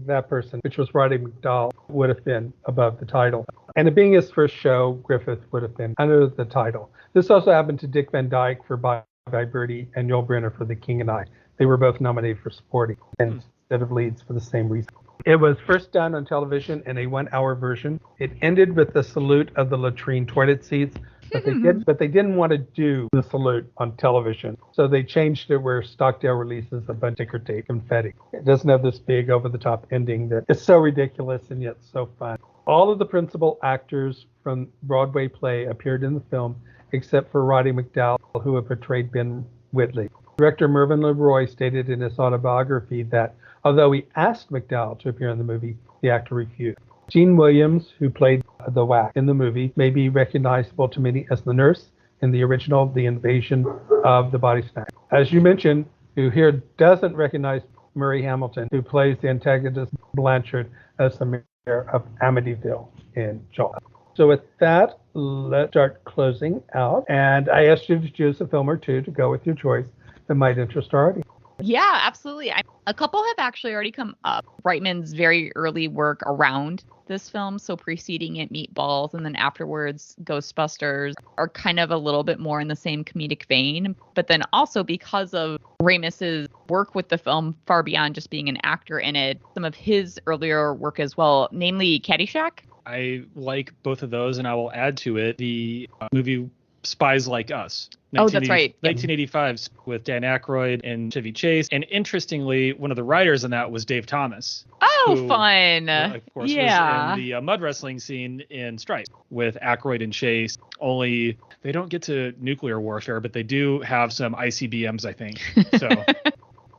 that person, which was Roddy McDowall, would have been above the title. And it being his first show, Griffith would have been under the title. This also happened to Dick Van Dyke for Bye Bye Birdie and Yul Brynner for The King and I. They were both nominated for supporting instead of leads for the same reason. It was first done on television in a 1-hour version. It ended with the salute of the latrine toilet seats, but they didn't want to do the salute on television. So they changed it where Stockdale releases a bunch of ticker tape confetti. It doesn't have this big over-the-top ending that is so ridiculous and yet so fun. All of the principal actors from Broadway play appeared in the film, except for Roddy McDowall, who had portrayed Ben Whitley. Director Mervyn LeRoy stated in his autobiography that although he asked McDowall to appear in the movie, the actor refused. Gene Williams, who played the whack in the movie, may be recognizable to many as the nurse in the original The Invasion of the Body Snatchers. As you mentioned, who here doesn't recognize Murray Hamilton, who plays the antagonist Blanchard as the mayor of Amityville in Jaws. So with that, let's start closing out. And I asked you to choose a film or two to go with your choice that might interest our audience. Yeah, absolutely. A couple have actually already come up. Reitman's very early work around this film, so preceding it, Meatballs, and then afterwards, Ghostbusters, are kind of a little bit more in the same comedic vein. But then also because of Ramis's work with the film, far beyond just being an actor in it, some of his earlier work as well, namely Caddyshack. I like both of those, and I will add to it the movie Spies Like Us. Oh, that's right. 1985 with Dan Aykroyd and Chevy Chase. And interestingly, one of the writers in that was Dave Thomas. Oh, who, fun. Of course, was in the mud wrestling scene in Stripes with Aykroyd and Chase. Only they don't get to nuclear warfare, but they do have some ICBMs, I think. So.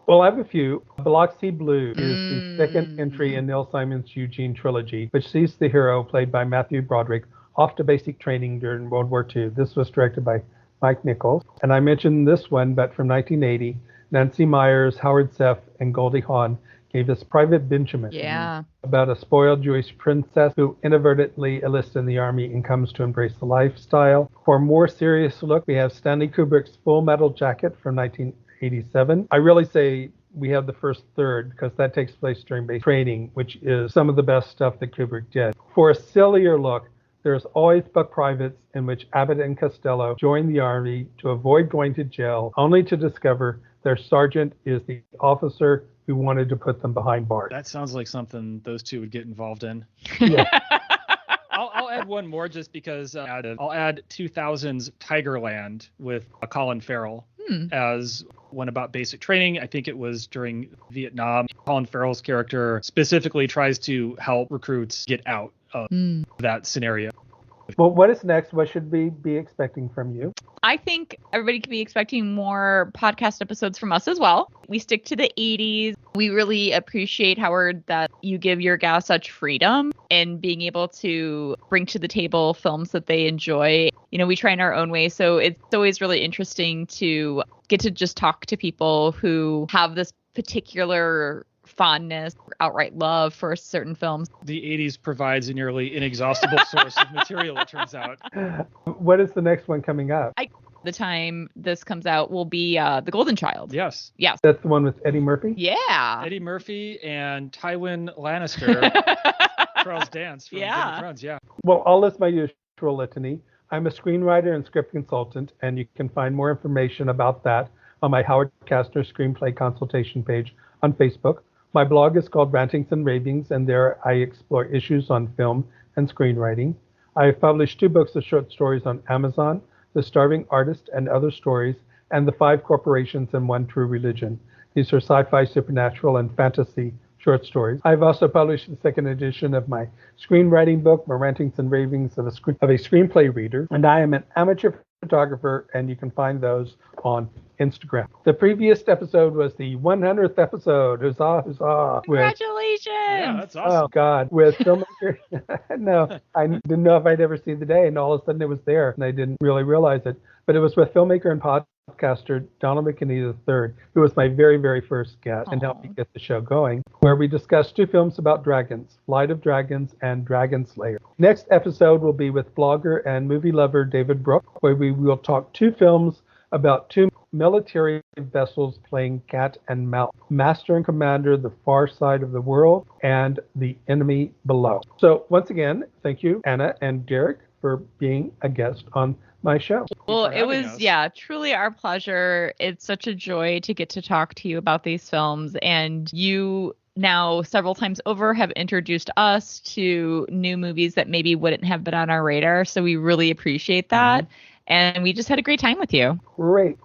Well, I have a few. Biloxi Blue is the second entry in Neil Simon's Eugene trilogy, which sees the hero, played by Matthew Broderick, off to basic training during World War II. This was directed by Mike Nichols. And I mentioned this one, but from 1980, Nancy Myers, Howard Zeff, and Goldie Hawn gave us Private Benjamin. Yeah. About a spoiled Jewish princess who inadvertently enlists in the army and comes to embrace the lifestyle. For a more serious look, we have Stanley Kubrick's Full Metal Jacket from 1987. I really say we have the first third because that takes place during basic training, which is some of the best stuff that Kubrick did. For a sillier look, there's Always Buck Privates, in which Abbott and Costello join the army to avoid going to jail, only to discover their sergeant is the officer who wanted to put them behind bars. That sounds like something those two would get involved in. Yeah. I'll add one more just because I'll add 2000's Tigerland with Colin Farrell as one about basic training. I think it was during Vietnam. Colin Farrell's character specifically tries to help recruits get out of that scenario. Well, what is next? What should we be expecting from you? I think everybody could be expecting more podcast episodes from us as well. We stick to the 80s. We really appreciate, Howard, that you give your guests such freedom in being able to bring to the table films that they enjoy. You know, we try in our own way. So it's always really interesting to get to just talk to people who have this particular fondness, outright love for certain films. The 80s provides a nearly inexhaustible source of material, it turns out. What is the next one coming up? The time this comes out will be The Golden Child. Yes. That's the one with Eddie Murphy? Yeah. Eddie Murphy and Tywin Lannister. Charles Dance from Game of Thrones, yeah. Well, I'll list my usual litany. I'm a screenwriter and script consultant, and you can find more information about that on my Howard Kastner Screenplay Consultation page on Facebook. My blog is called Rantings and Ravings, and there I explore issues on film and screenwriting. I have published 2 books of short stories on Amazon, The Starving Artist and Other Stories, and The 5 Corporations and One True Religion. These are sci-fi, supernatural, and fantasy short stories. I've also published the second edition of my screenwriting book, My Rantings and Ravings of a Screenplay Reader, and I am an amateur photographer, and you can find those on Instagram. The previous episode was the 100th episode. Huzzah, huzzah. Congratulations. Yeah, that's awesome. Oh, God. With filmmaker. No, I didn't know if I'd ever see the day, and all of a sudden it was there, and I didn't really realize it. But it was with filmmaker and podcaster Donald McKinney III, who was my very, very first guest and helped me get the show going, where we discussed 2 films about dragons, Flight of Dragons and Dragon Slayer. Next episode will be with blogger and movie lover David Brooke, where we will talk 2 films about 2 military vessels playing cat and mouse, Master and Commander, The Far Side of the World, and The Enemy Below. So once again, thank you, Anna and Derek, for being a guest on my show. Well, it was, truly our pleasure. It's such a joy to get to talk to you about these films, and you now several times over have introduced us to new movies that maybe wouldn't have been on our radar. So we really appreciate that. And we just had a great time with you. Great.